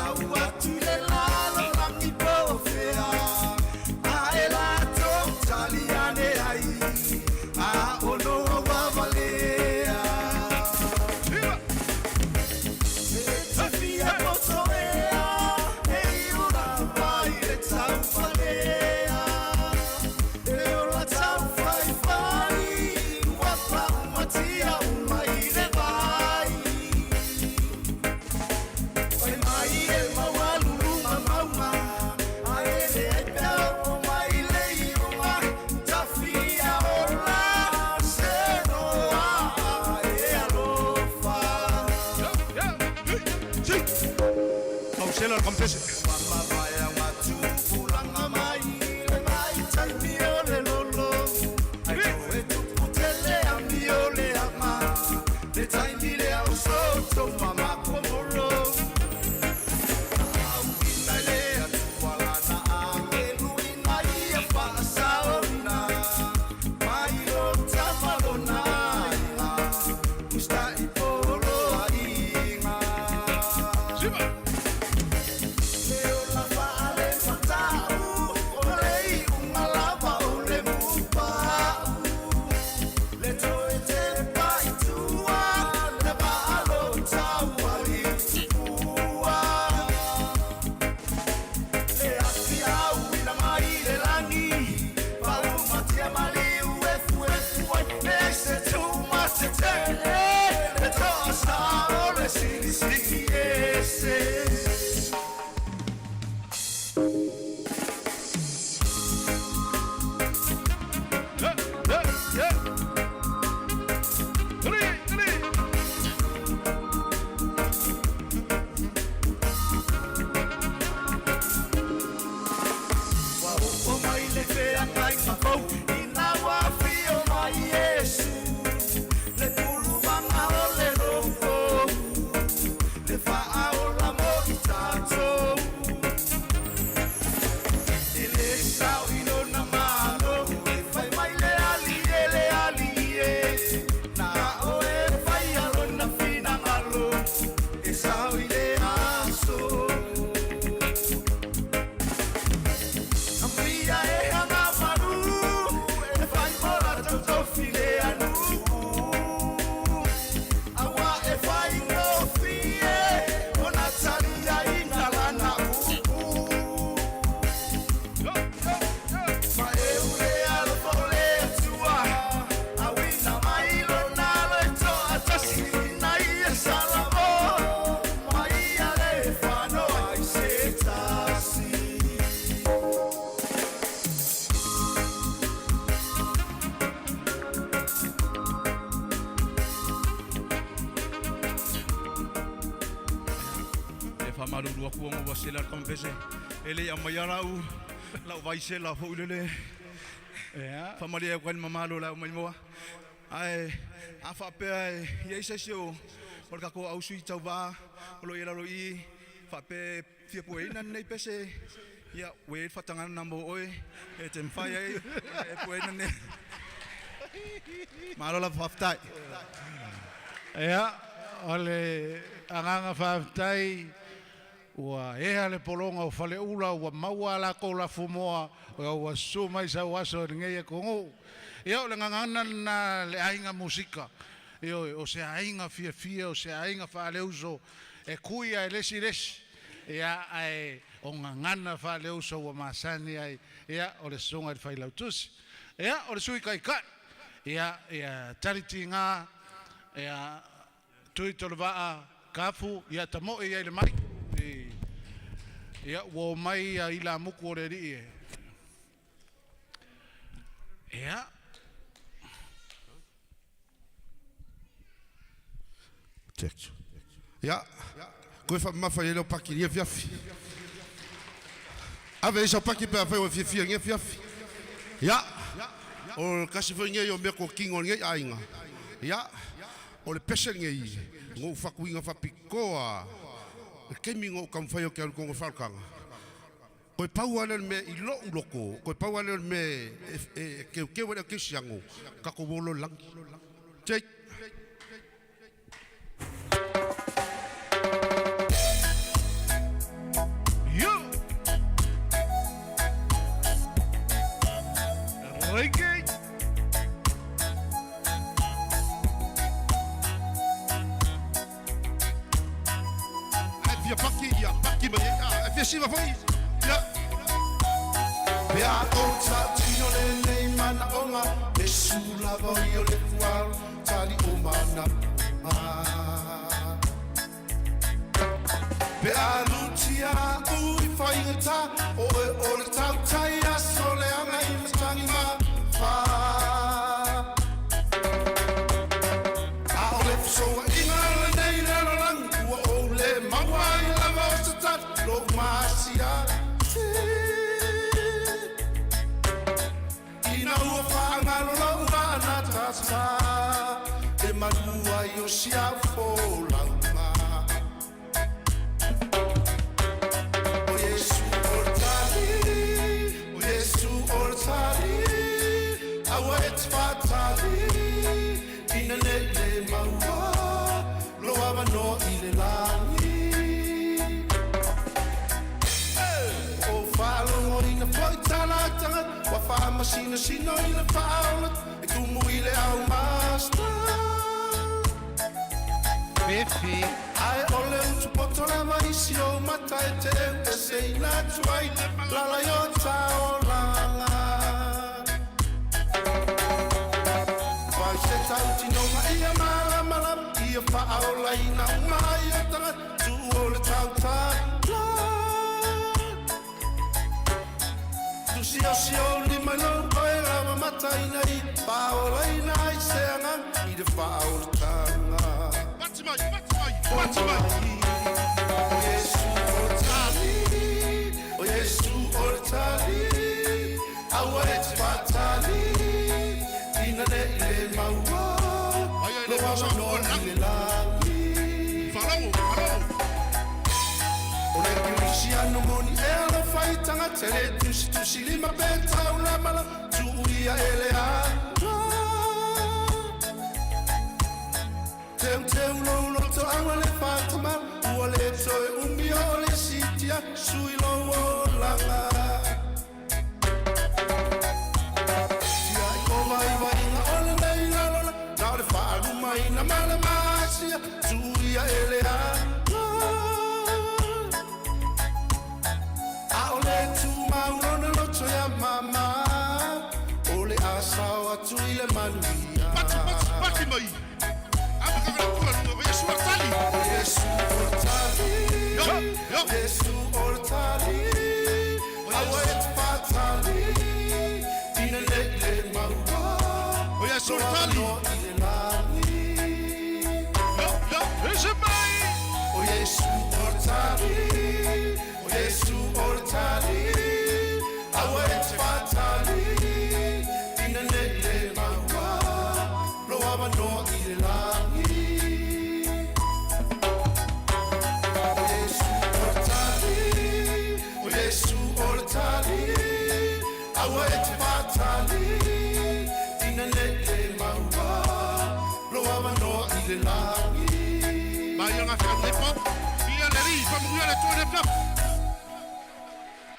au a tuile la langi pofea a ela to taliane ai a ono wa valea Sofia Potoea ei ura vai e taufalea e ora taufai wapa matia umai le vai Oi mai e mawalulu mamauma a ele e pea o mai le iua tafia ora se noa e alofa Auxela al compese. Mama vaya matu pulanga mai le mai tai miole lolo ai koe tu putele a miole ama le tai mile au soto mama komoro au ina le atu wala na a elu ina ia fa saona mai lo tafalo na ina usta i polo a inga Malo dua kuongo wa sela kama pese. Ele ya mayara u la vai sela fo ulele. Yeah. Family kwa mamalo la malmoa. Ai afa pe ye sesio. Porque ko au sui tau va lo yela lo I fa pe fie po ina nei pese. Ya we fatanga nambo oi e tem fai e po ina ne. Malo la faftai. Yeah. Ole anganga whaftai ua ea le polonga o whale ula ua maua la ko la fumoa ua sumai sa waso ngei kongo ea ole ngangana na le ainga musika o se ainga fia o se ainga whale uso e kuia e lesi ea ai o ngangana whale uso ua masani ai ea ole songa i whailautusi ea ole sui kai ea tariti ngā ea tui tolo waa kafu ia tamo ia le mai ia wo mai ia ila muku o le ri ia check ia koe fa mafa ia le paki ia fiafi ave isa paki pe fa fiafi ia fiafi ia o kasi fo ngai o me ko kingo ngai ainga ia o le pese ngai ngo fakuinga fa pikoa ke mingo kam fa yo ke ko ngo falkanga ko pau ale me I lo loko ko pau ale me ke wala ke siango ka ko bolo lang check yo okay paki mai a fiva foi ya Pea kota tino le nei mana onga le sula voi o le fual tali o mana Pea lutia ui whaingata o le tau tai a sole anga I le tangi ma wha A o le fusonga inga le nei lero lang ua o le maua I lava o sa tat lo masia Ina ua whaangalo lau rana tasa E manua I o sia fōlaunga O Yesu ortali O Yesu ortali Awa et fatali Ina nele maua Lo ava no I le lani O whalongo ina whaitala tanga Wa whaama sino sino ina whaona E kumu I le au masta Fifi Ai ole utu poto lava isi o mata e te e se ina tuai Lala yo tao langa Vai se tau tino ma ia mala mala Ia whaola ina umai o tanga Tu o le tau tala Tu si o lima no koe lava mata ina I Whaola ina I se anga I de whaola tanga Fatima O Yesu ortali O Yesu ortali Awa et fatali Ina ne ile maua Lo awa no ile langi O le kirisiano moni e alo faitanga Tele tusi lima beta ula mala Tu uia ele ana Teu lo to anga le Fatima Ua le toe umia o le sitia Sui lo o langa Tia I kova I wainga o le nei lalola Nau le whaaru mai na mala masia Tuia ele ana A o le tu maurona loto ya mama O le asao atu I le manuia Pati mai Yesu ortali Yesu ortali Awa et fatali Ina le maua O Yesu ortali O Yesu ortali awe fatali ina nele maua lo ava no ile langi Yesu ortali o Yesu ortali awe fatali ina nele maua lo ava no ile langi Mayanga famlepo ia le ri fa muia le tone pla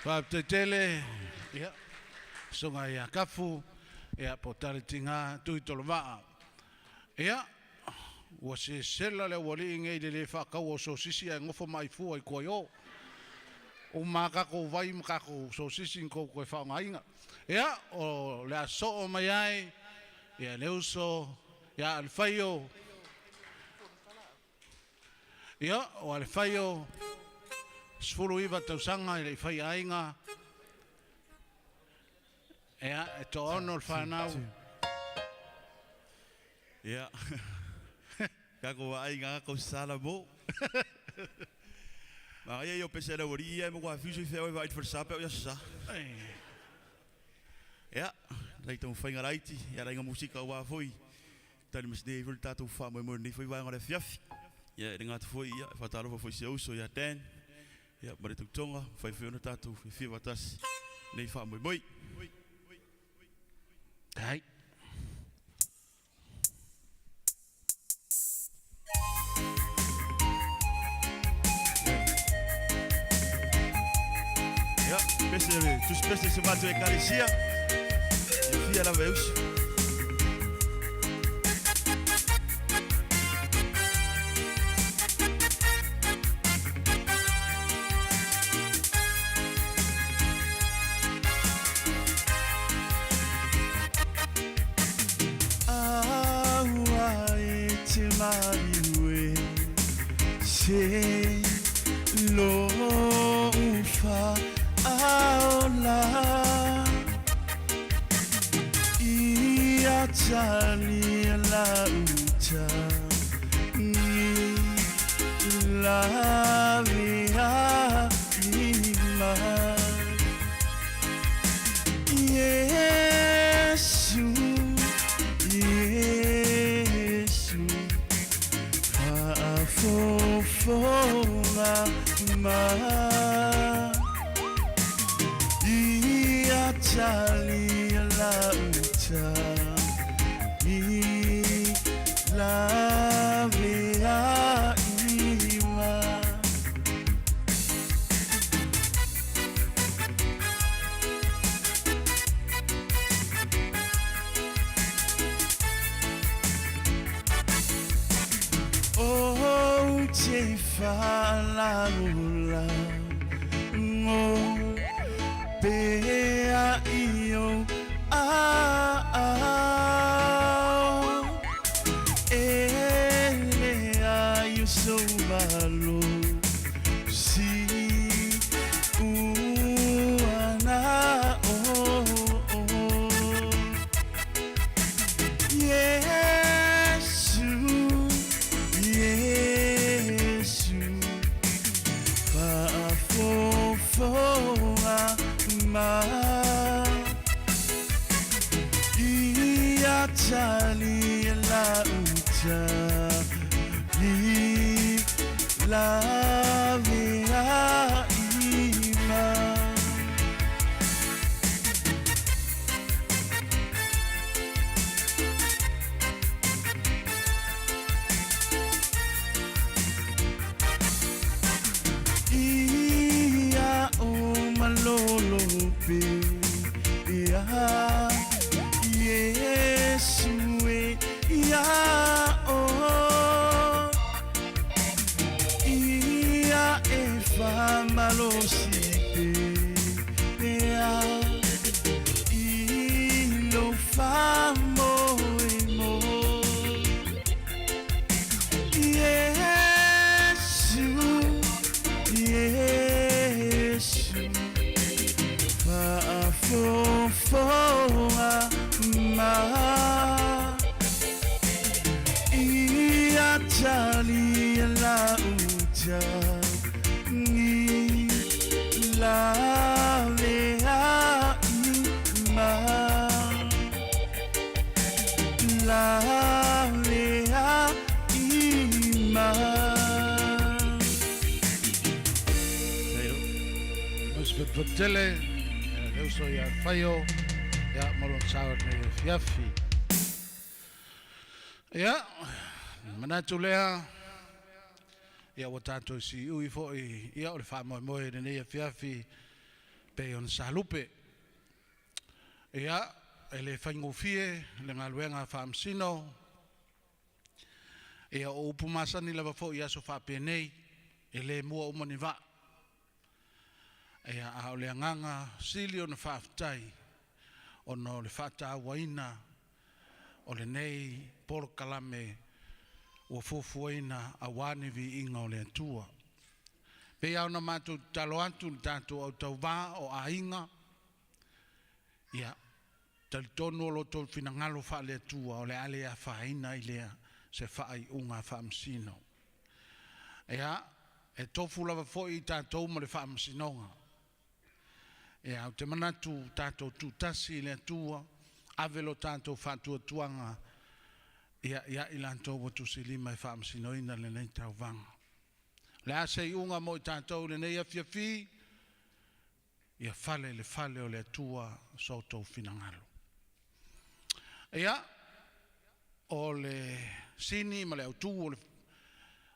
Whaptetele, ia, songa ia kafu, ia potare tinga, tui tolo maa. Ia, ua se sela le wali ingei le whakau o sosisi ai ngofo mai fua i koi o. O makako vai makako sosisi nko koe whaongainga. Ia, o le aso o mai ai, ia leuso, ia alwhaio. Ia, o alwhaio, Sfulu iwa tausanga i le whai ainga. Ea, e to ono le whanau. Ia. Kako wa ainga kako sala mo. Ma ia yo pese na wori ia mo kwa fisu i feo i vai versape o ia sa. Ia, lai tau whainga raiti, ia rainga musika wa foi. Tani mas de vil tatu fa mo mo ni foi wa ngore fiafi. Ia ringa tu foi ia, fatalo foi se uso ia ten. Ja, maar dit ook tonga, 500 tatu, 4 watas. Nee, van mooi. Kijk. Ja, beste, dus beste se wat we Galicia. Via la veus. Se lo fa aola ia tali la uta ni la via ima Yesu Yesu Fonga ma ia tali la uta I la via ima Oh, te fala mula ngo pea io ele ai so malo si Ruana oh Yesu Yesu fa fofoa ma ia tali la uta I la via ima Ia o malolo pe ia Yesu ia o ia e fa malosi pe ia I lo fa mo Yesu Yesu fa fofoa ma ia tali la uta ni la vea Vatele, leuso ia whaio, ia molon sawa nei fiafi. Ia, manatu lea, ia wa tātou si ui fo'i, ia o le wha moe moe nei fiafi, pe on salupe. Ia, e le whaingofie, le ngā luenga whaamsino, ia o upu masani lava fo'i aso whape nei, e le mua umani wa. Ia a o le anganga sili o na whaaftai, o no le whaata waina, o le nei poro kalame, o fufuaina a wani vi inga o le atua. Pe au na mātou talo atu ni tātou au tau wā o a inga, ia, talitonu o lo tō whina ngalo wha le atua, o le ale a whaina i lea, se whaai unga whaamsino. Ia, e tofu lava fo'i tātou ma le whaamsinonga. Ia, o te manatu tātou tūtasi le atua, avelo tātou whātua tuanga, ia ilantou watu si lima e whaamsinoina le nei tau vanga. Le ase i unga mo i tātou le nei a fiafi, ia fale o le atua so tau finangalo. Ia, o le sini ma le autu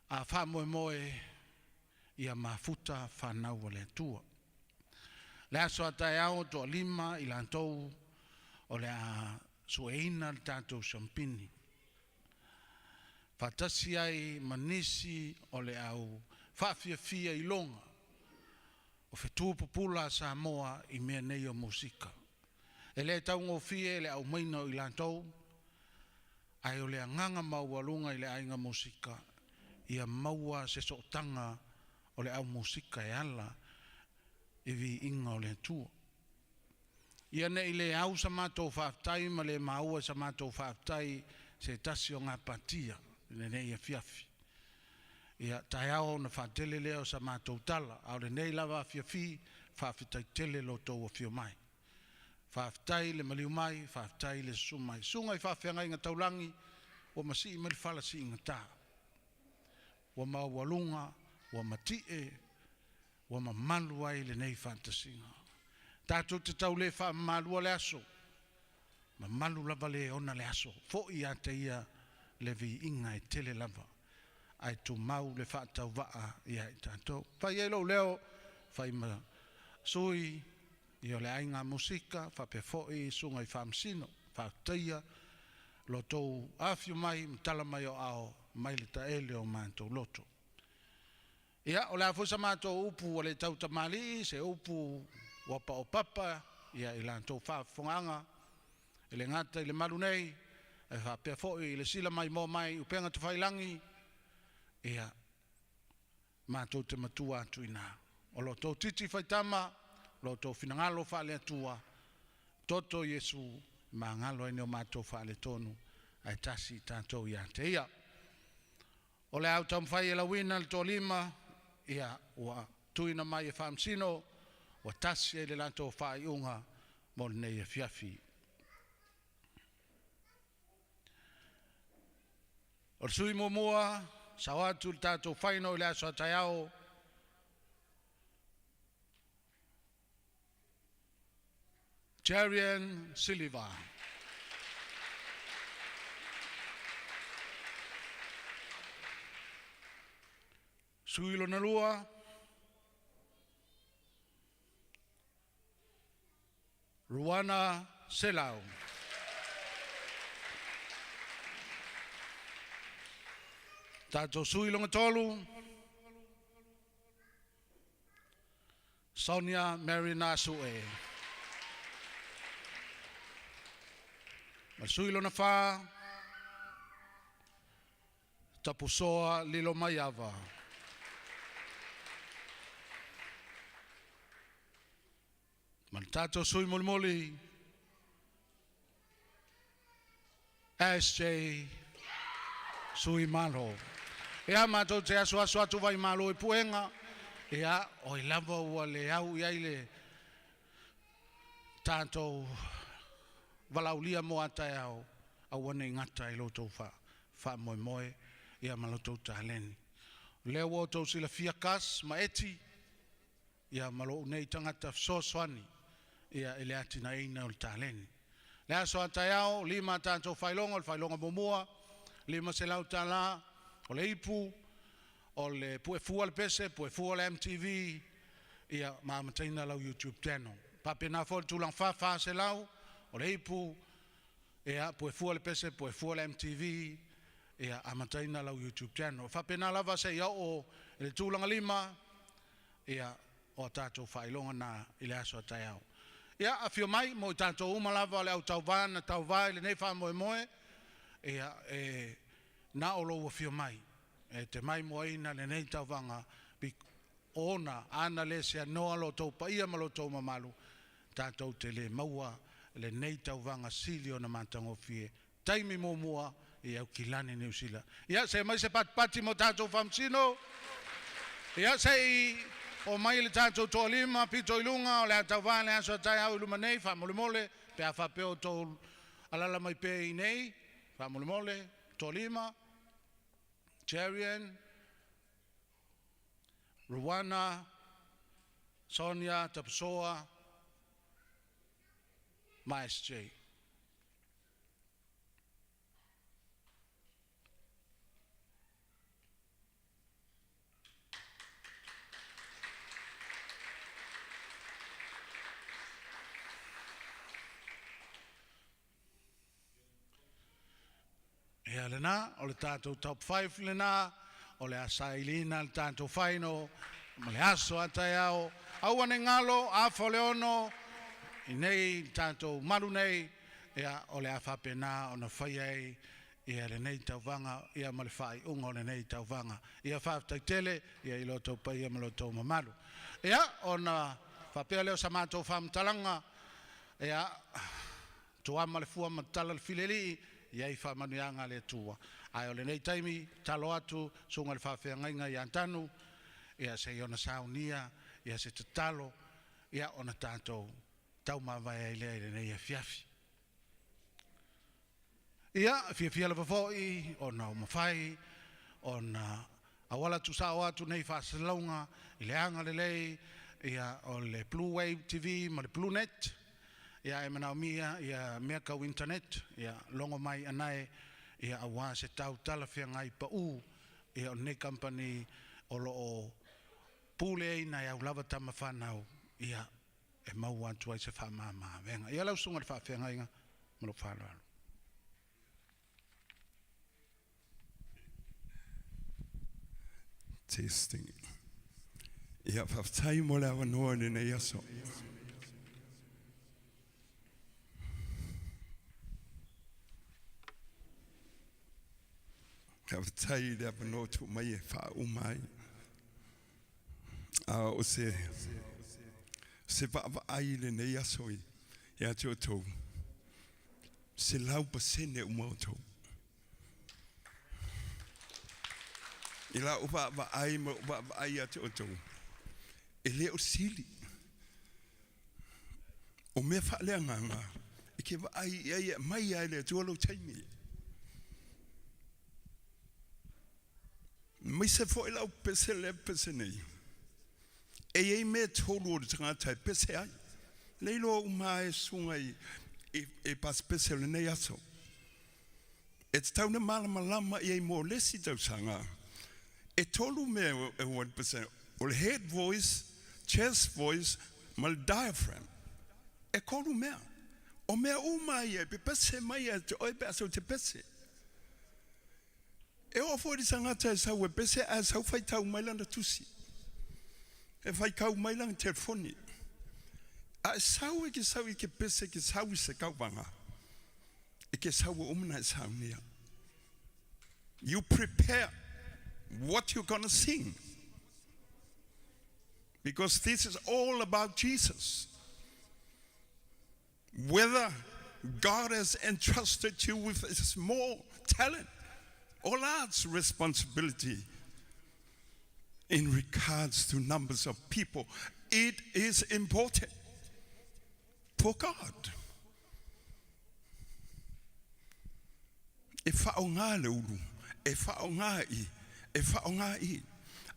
a wha moe ia mafuta whanau o le atua. Le aso a tae ao to lima i lantou o le a sueina le tātou champini. Fatasi ai manisi o le au whawhiawhia i longa o whetua popula sa moa i mea nei o musika. E le taungo fie le au maina i lantou, ai o le nganga maua lunga i le ainga musika, ia maua se sotanga o le au musika e ala, i vi inga o le tua. Ia ne i le au sa mātou whaaftai, ma le maua sa mātou whaaftai, se tasi o ngā patia, le nei a fiafi. Ia tai au na whaatele leo sa mātou tala, au le nei lava fiafi, whaafitai tele lo tau a fio mai. Whaaftai le maliu mai, whaaftai le sumai. Sungai whaafenga inga taulangi, wa masi i mali falasi inga tā. Wa mawalunga, wa matie, wa mamalu ai le nei fantasinga. Tātou te tau le wha malua le aso. Mamalu lava le ona le aso. Fo i a te ia le vi inga i tele lava. Ai tu mau le wha tau waa i ai tātou. Whai elo leo, whai ma sui, i o le ainga musika, whape fo'i, sunga i whamsino, whateia, lo tau awhio mai, mtala mai o ao, mai le ta ele o mātou loto. Ia, o le afusa mātou upu o le tau tamali, se upu wapa o papa, ia i lantou whafonganga, i le ngata i le maru nei, e whapea fo'i, i le sila mai mō mai, upenga te whailangi, ia, mātou te matua atu ina. O lo tau titi whaitama, lo tau finangalo whaale atua, toto Yesu, ma ngalo ene o mātou whaale tonu, ai tasi tātou ia te ia. O le au tau mwhai e la wina le tō lima, ia ua tuina mai e whaamsino, ua tasi e le lantou whai unga, mo le nei e fiafi. O le sui mua, sa watu le tātou whaino i le aso atai au, Jarian Silva. Suilo na lua. Ruana Selau. Tato suilo na tolu. Sonia Mariner. Masuilo na wha, tapusoa lilo maiava. Mantato sui moli, SJ sui malo. Ea mato te aso atu vai malo e puenga, ea o i lava ua le au iai le tato valaulia mo ata au wana ingata i loto fa moe ia maloto taleni. Leo woto sila fiakas ma eti ia malo nei tangata sosoani ia ele atina ina o taleni le aso ataiao lima tanto failonga momua lima se lau tala o le ipu o le puefua le pese puefua le MTV ia mamataina lau YouTube channel papena fo tulang fa se lau o le ipu ia puefua le pese puefua le MTV ia amataina lau YouTube channel papena lava se ia o le tulanga lima ia o tatou failonga na ile aso ataiao ia afio mai mo tatou uma lava le au tauvana tauvai le nei fa moe ia na o lo afio mai te mai moina le nei tauvanga ona ana le se no alo tau paia malo tau mamalu tatou te le maua le nei tauvanga silio na matango fie taimi momua ia kilani New Zealand ia se mai se pati mo tatou famsino ia se o mai le tatou tolima pito ilunga o le tauvana le aso tai au lumanei fa mole pe afa pe o to alala mai pe nei fa mole tolima Cherian, Ruana, Sonia, Tapsoa, Maestri. Ia lena, o le tātou top 5 lena, o le asailina le tātou whaino, ma le aso ataiao, au ane ngalo, a foleono, i nei tātou maru nei, ia o le awhapena o na whaiei, ia le nei tauvanga, ia ma le whai unga o le nei tauvanga, ia whaftaitele, ia i loto pa ia ma loto mamaru. Ia, o na whapea leo sa mātou whamtalanga, ia, tuama le fua matala le fileli, ia i whamanuanga le tua. Ai o le nei taimi, talo atu, sunga le whawhiangainga i antanu, ia se iona saunia, ia se tatalo, ia ona tātou tau mawai ai le nei e fiafi. Ia, fia lewa fōi, ona o mawhai, ona awala tu sao atu nei whasalaunga, i le anga le lei, ia o le Bluwave TV, ma le Bluenet, ia e manao mia, ia mea kau internet, ia longo mai anae, ia awa se tau talawhia ngai pa u, ia o nei company o lo o pule eina ia ulawa tama whanau, ia e mau atu ai se whamama venga. Ia lau sunga le whawhia ngai nga, malo whalalu. Testing. Ia whaftai mo le awa noa ni nei aso. Whaftai le awa noa tu mai e wha umai. O se wha ai le nei aso i. Ia tō tō. Se lau pa sene umau tō. I la upa ai ma upa ai ate o tau. E leo sili. O mea whaalea nganga. E ke wa ai mai ai lea tualo taimi. Mai se fo ila pese le pese nei. E me tolu o tangata pese ai. Leilo umae sungai e pas pese le nei aso. E tau na malama lama i mo lesi tau sanga. E tolu mea e 1%. O le head voice, chest voice, ma le diaphragm. E kolu mea. O mea umai e pe pese mai e te oi pe aso te pese. E o fo di sangata e sau e pese a sau fai tau mailanga tusi. E fai kau mailanga telefoni. A e sau e ke sau i ke pese ke sau i se kau vanga. E ke sau o umna e sau nia. You prepare what you're going to sing. Because this is all about Jesus. Whether God has entrusted you with a small talent or large responsibility in regards to numbers of people, it is important for God. E whaonga le ulu, e whaonga i, e whaonga i.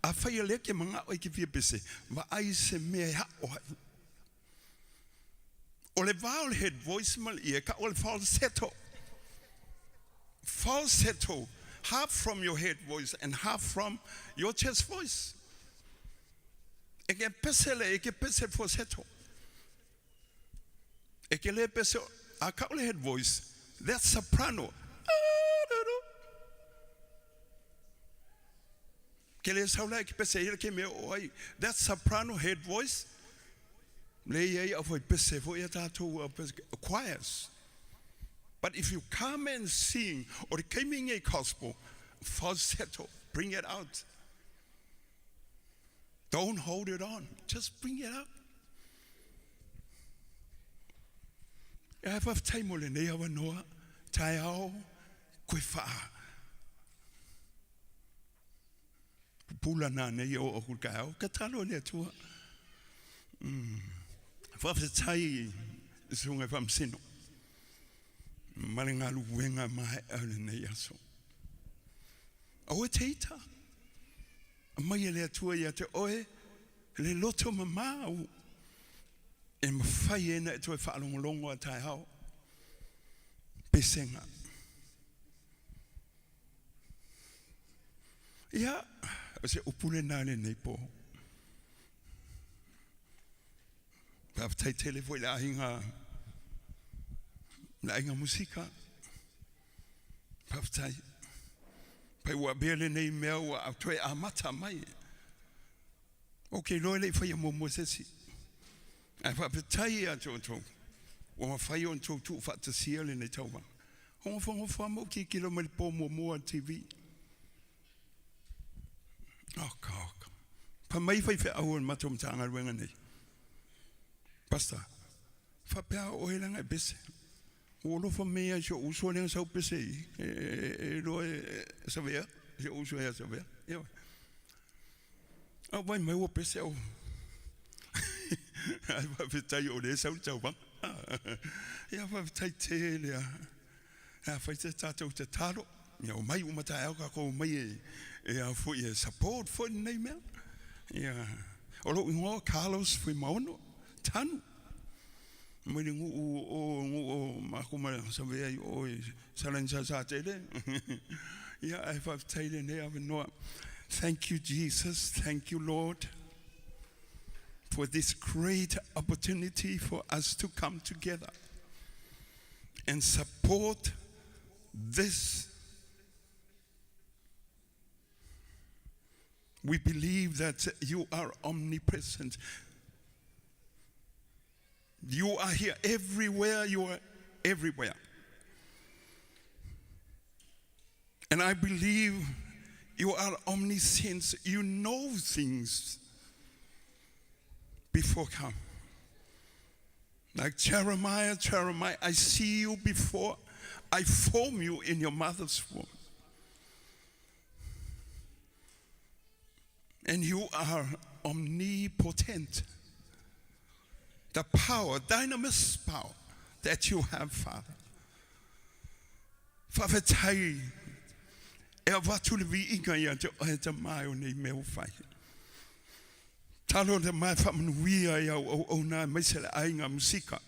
A whaia lea ke mga oi ki fia pese. Ma ai se mea ha o hai. O le vowel head voice mal ia ka o le falsetto. Falsetto. Half from your head voice and half from your chest voice. Eke pese le, eke pese falsetto. Eke le pese, a ka o le head voice. That's soprano. Ke le saula eke pese ira ke me oi. That's soprano head voice. Le ia a foi pese, foi a tatou choirs. But if you come and sing, or came in a gospel, falsetto, bring it out. Don't hold it on. Just bring it out. I have time on the day of Noah, Taiao, Quifa. Pulana, Neo, or Gao, Catalo, Netua. For the Tai, sung if I'm sin. Maringalu wenga mai alene yaso. O teita. Mai le tua ya te oe le loto mamau. E mawhai ena e toi whaalongolongo a tai hao. Pesenga. Ia, o se upule nane nei po. Pawtai tele voi la hinga. La inga MUSIKA. Pawtai. Pai ua bele nei mea ua au toi amata mai. Ok, loe lei whai a momo sesi. Ai pawtai a tōtou. Ua ma whai on tōtou whatasia le nei tauwa. Hongo whango ki kilo mali po momo a TV. Oka. Pa mai whai whai au an matom tanga ruenga nei. Pasta. Whapea o helanga e bese. Olo fa mea jo uso le sa pese lo sa vea jo uso ya sa vea yo vai mai o pese o ai va vitai o le sa tau ba ya va vitai te le a fa te tato te taro ya o mai o mata ka ko mai e a fo e support fo nei me ya o lo ngo Carlos foi maono tanu Mwenye ngu makuma sabe ai o salancha sa tele. Yeah, I have taken ne ave no. Thank you, Jesus. Thank you, Lord, for this great opportunity for us to come together and support this. We believe that you are omnipresent. You are here everywhere, you are everywhere. And I believe you are omniscient. You know things before come. Like Jeremiah, I see you before I form you in your mother's womb. And you are omnipotent. The power, dynamous power that you have, Father. Father, tai e watu le vi inga ia te oeta mai o nei meo whai. Talo te mai whamanuia ia o nā meisele ainga MUSIKA.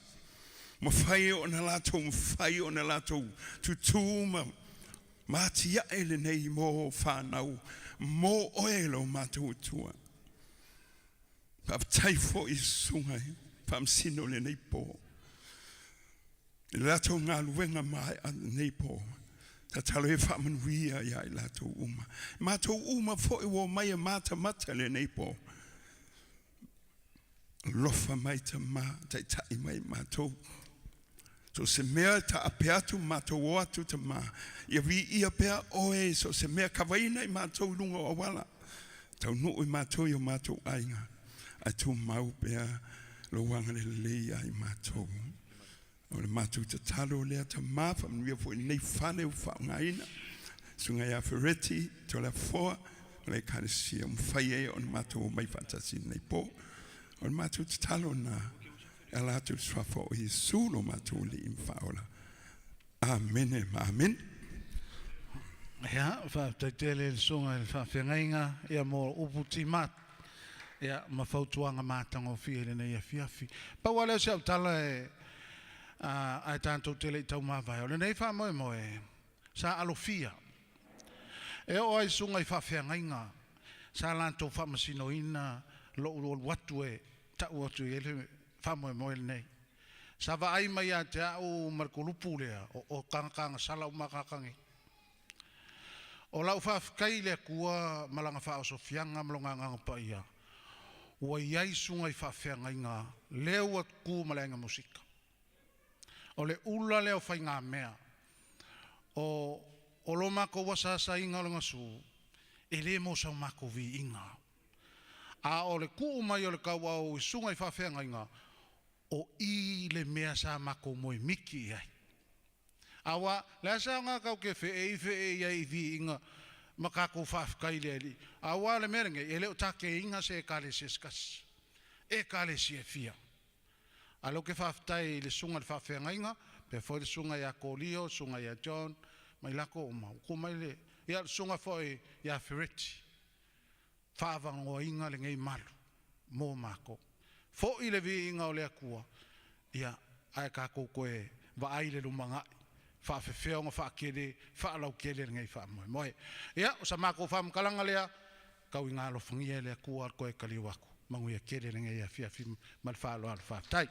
Ma whai o na lato, ma whai o na lato, tutuma, ma tia ele nei mo whanau, mo oelo mātou tua. Father, tai fo i sungai. Pam sino le nei po. Lato ngā luenga mai a nei po. Ta talo e whamanuia ia I lato uma. Mātou uma fo I wo mai a mata le nei po. Lofa mai ta ma, tai tai mai mātou. So se mea ta apeatu mātou o atu ta ma. Ia vi ia pea oe, so se mea kawaina I mātou lunga o wala. Tau nui mātou I o mātou ainga. A tu mau pea. Lo wanga le lea I mātou. O le mātou te talo lea ta māwha mnuia fo I nei whane u whaungaina. Sunga ia whereti, to la foa, o le kāresia mwhai e o le mātou o mai whantasi nei po. O le mātou te talo na, e lātou swafo o Jesu lo mātou li I mwhaola. Amen, amen. Ya, whaaftaitele le songa le whaafengainga, ia mo uputi mat, ia mawhautuanga mātango fia le nei a fiafi. Pa wale se au tala ai tātou tele i tau mawai. O le nei wha moe moe, sa alofia. E o ai sunga i whaafengainga, sa lanto whamasino ina, lo watu e, tau atu e le wha moe moe le nei. Sa wa ai mai a te au markulupu lea, o kanga sala umakakangi. O lau whaafkai lea kua malanga whao sofianga malonga nganga pa ia. Ua iai sunga i whaafengainga, leo at ku malenga musika. O le ula leo whai ngā mea. O lo mako wasasa inga longa su, e le mo sa mako vi inga. A o le ku mai o le kaua o i sunga i whaafengainga, o I le mea sa mako moi miki iai. Awa, lea sa ngā kau ke whee iai vi inga makako whaafkai lea li. Awa le merenge, e leo take inga se e kale se skas. E kale se e fia. Alo ke whaaftai le sunga le whaafenga inga, pe fo le sunga ia Kolio, sunga ia John, mai lako o mau. Ko mai le, ia sunga fo ia Ferretti. Whaavangoa inga le ngei malu, mō mako. Fo I le vi inga o lea kua, ia ai kako koe wa aile lumangai. Whaafewheo ngā whaakere, whaalau kere ngai whaamoe. Moe, ia, o sa mako whaamkalanga lea, kau I ngā lofangia lea kua koe kaliwaku. Mangu ia kere ngai a whiawhi mal whaalo al whaaftai.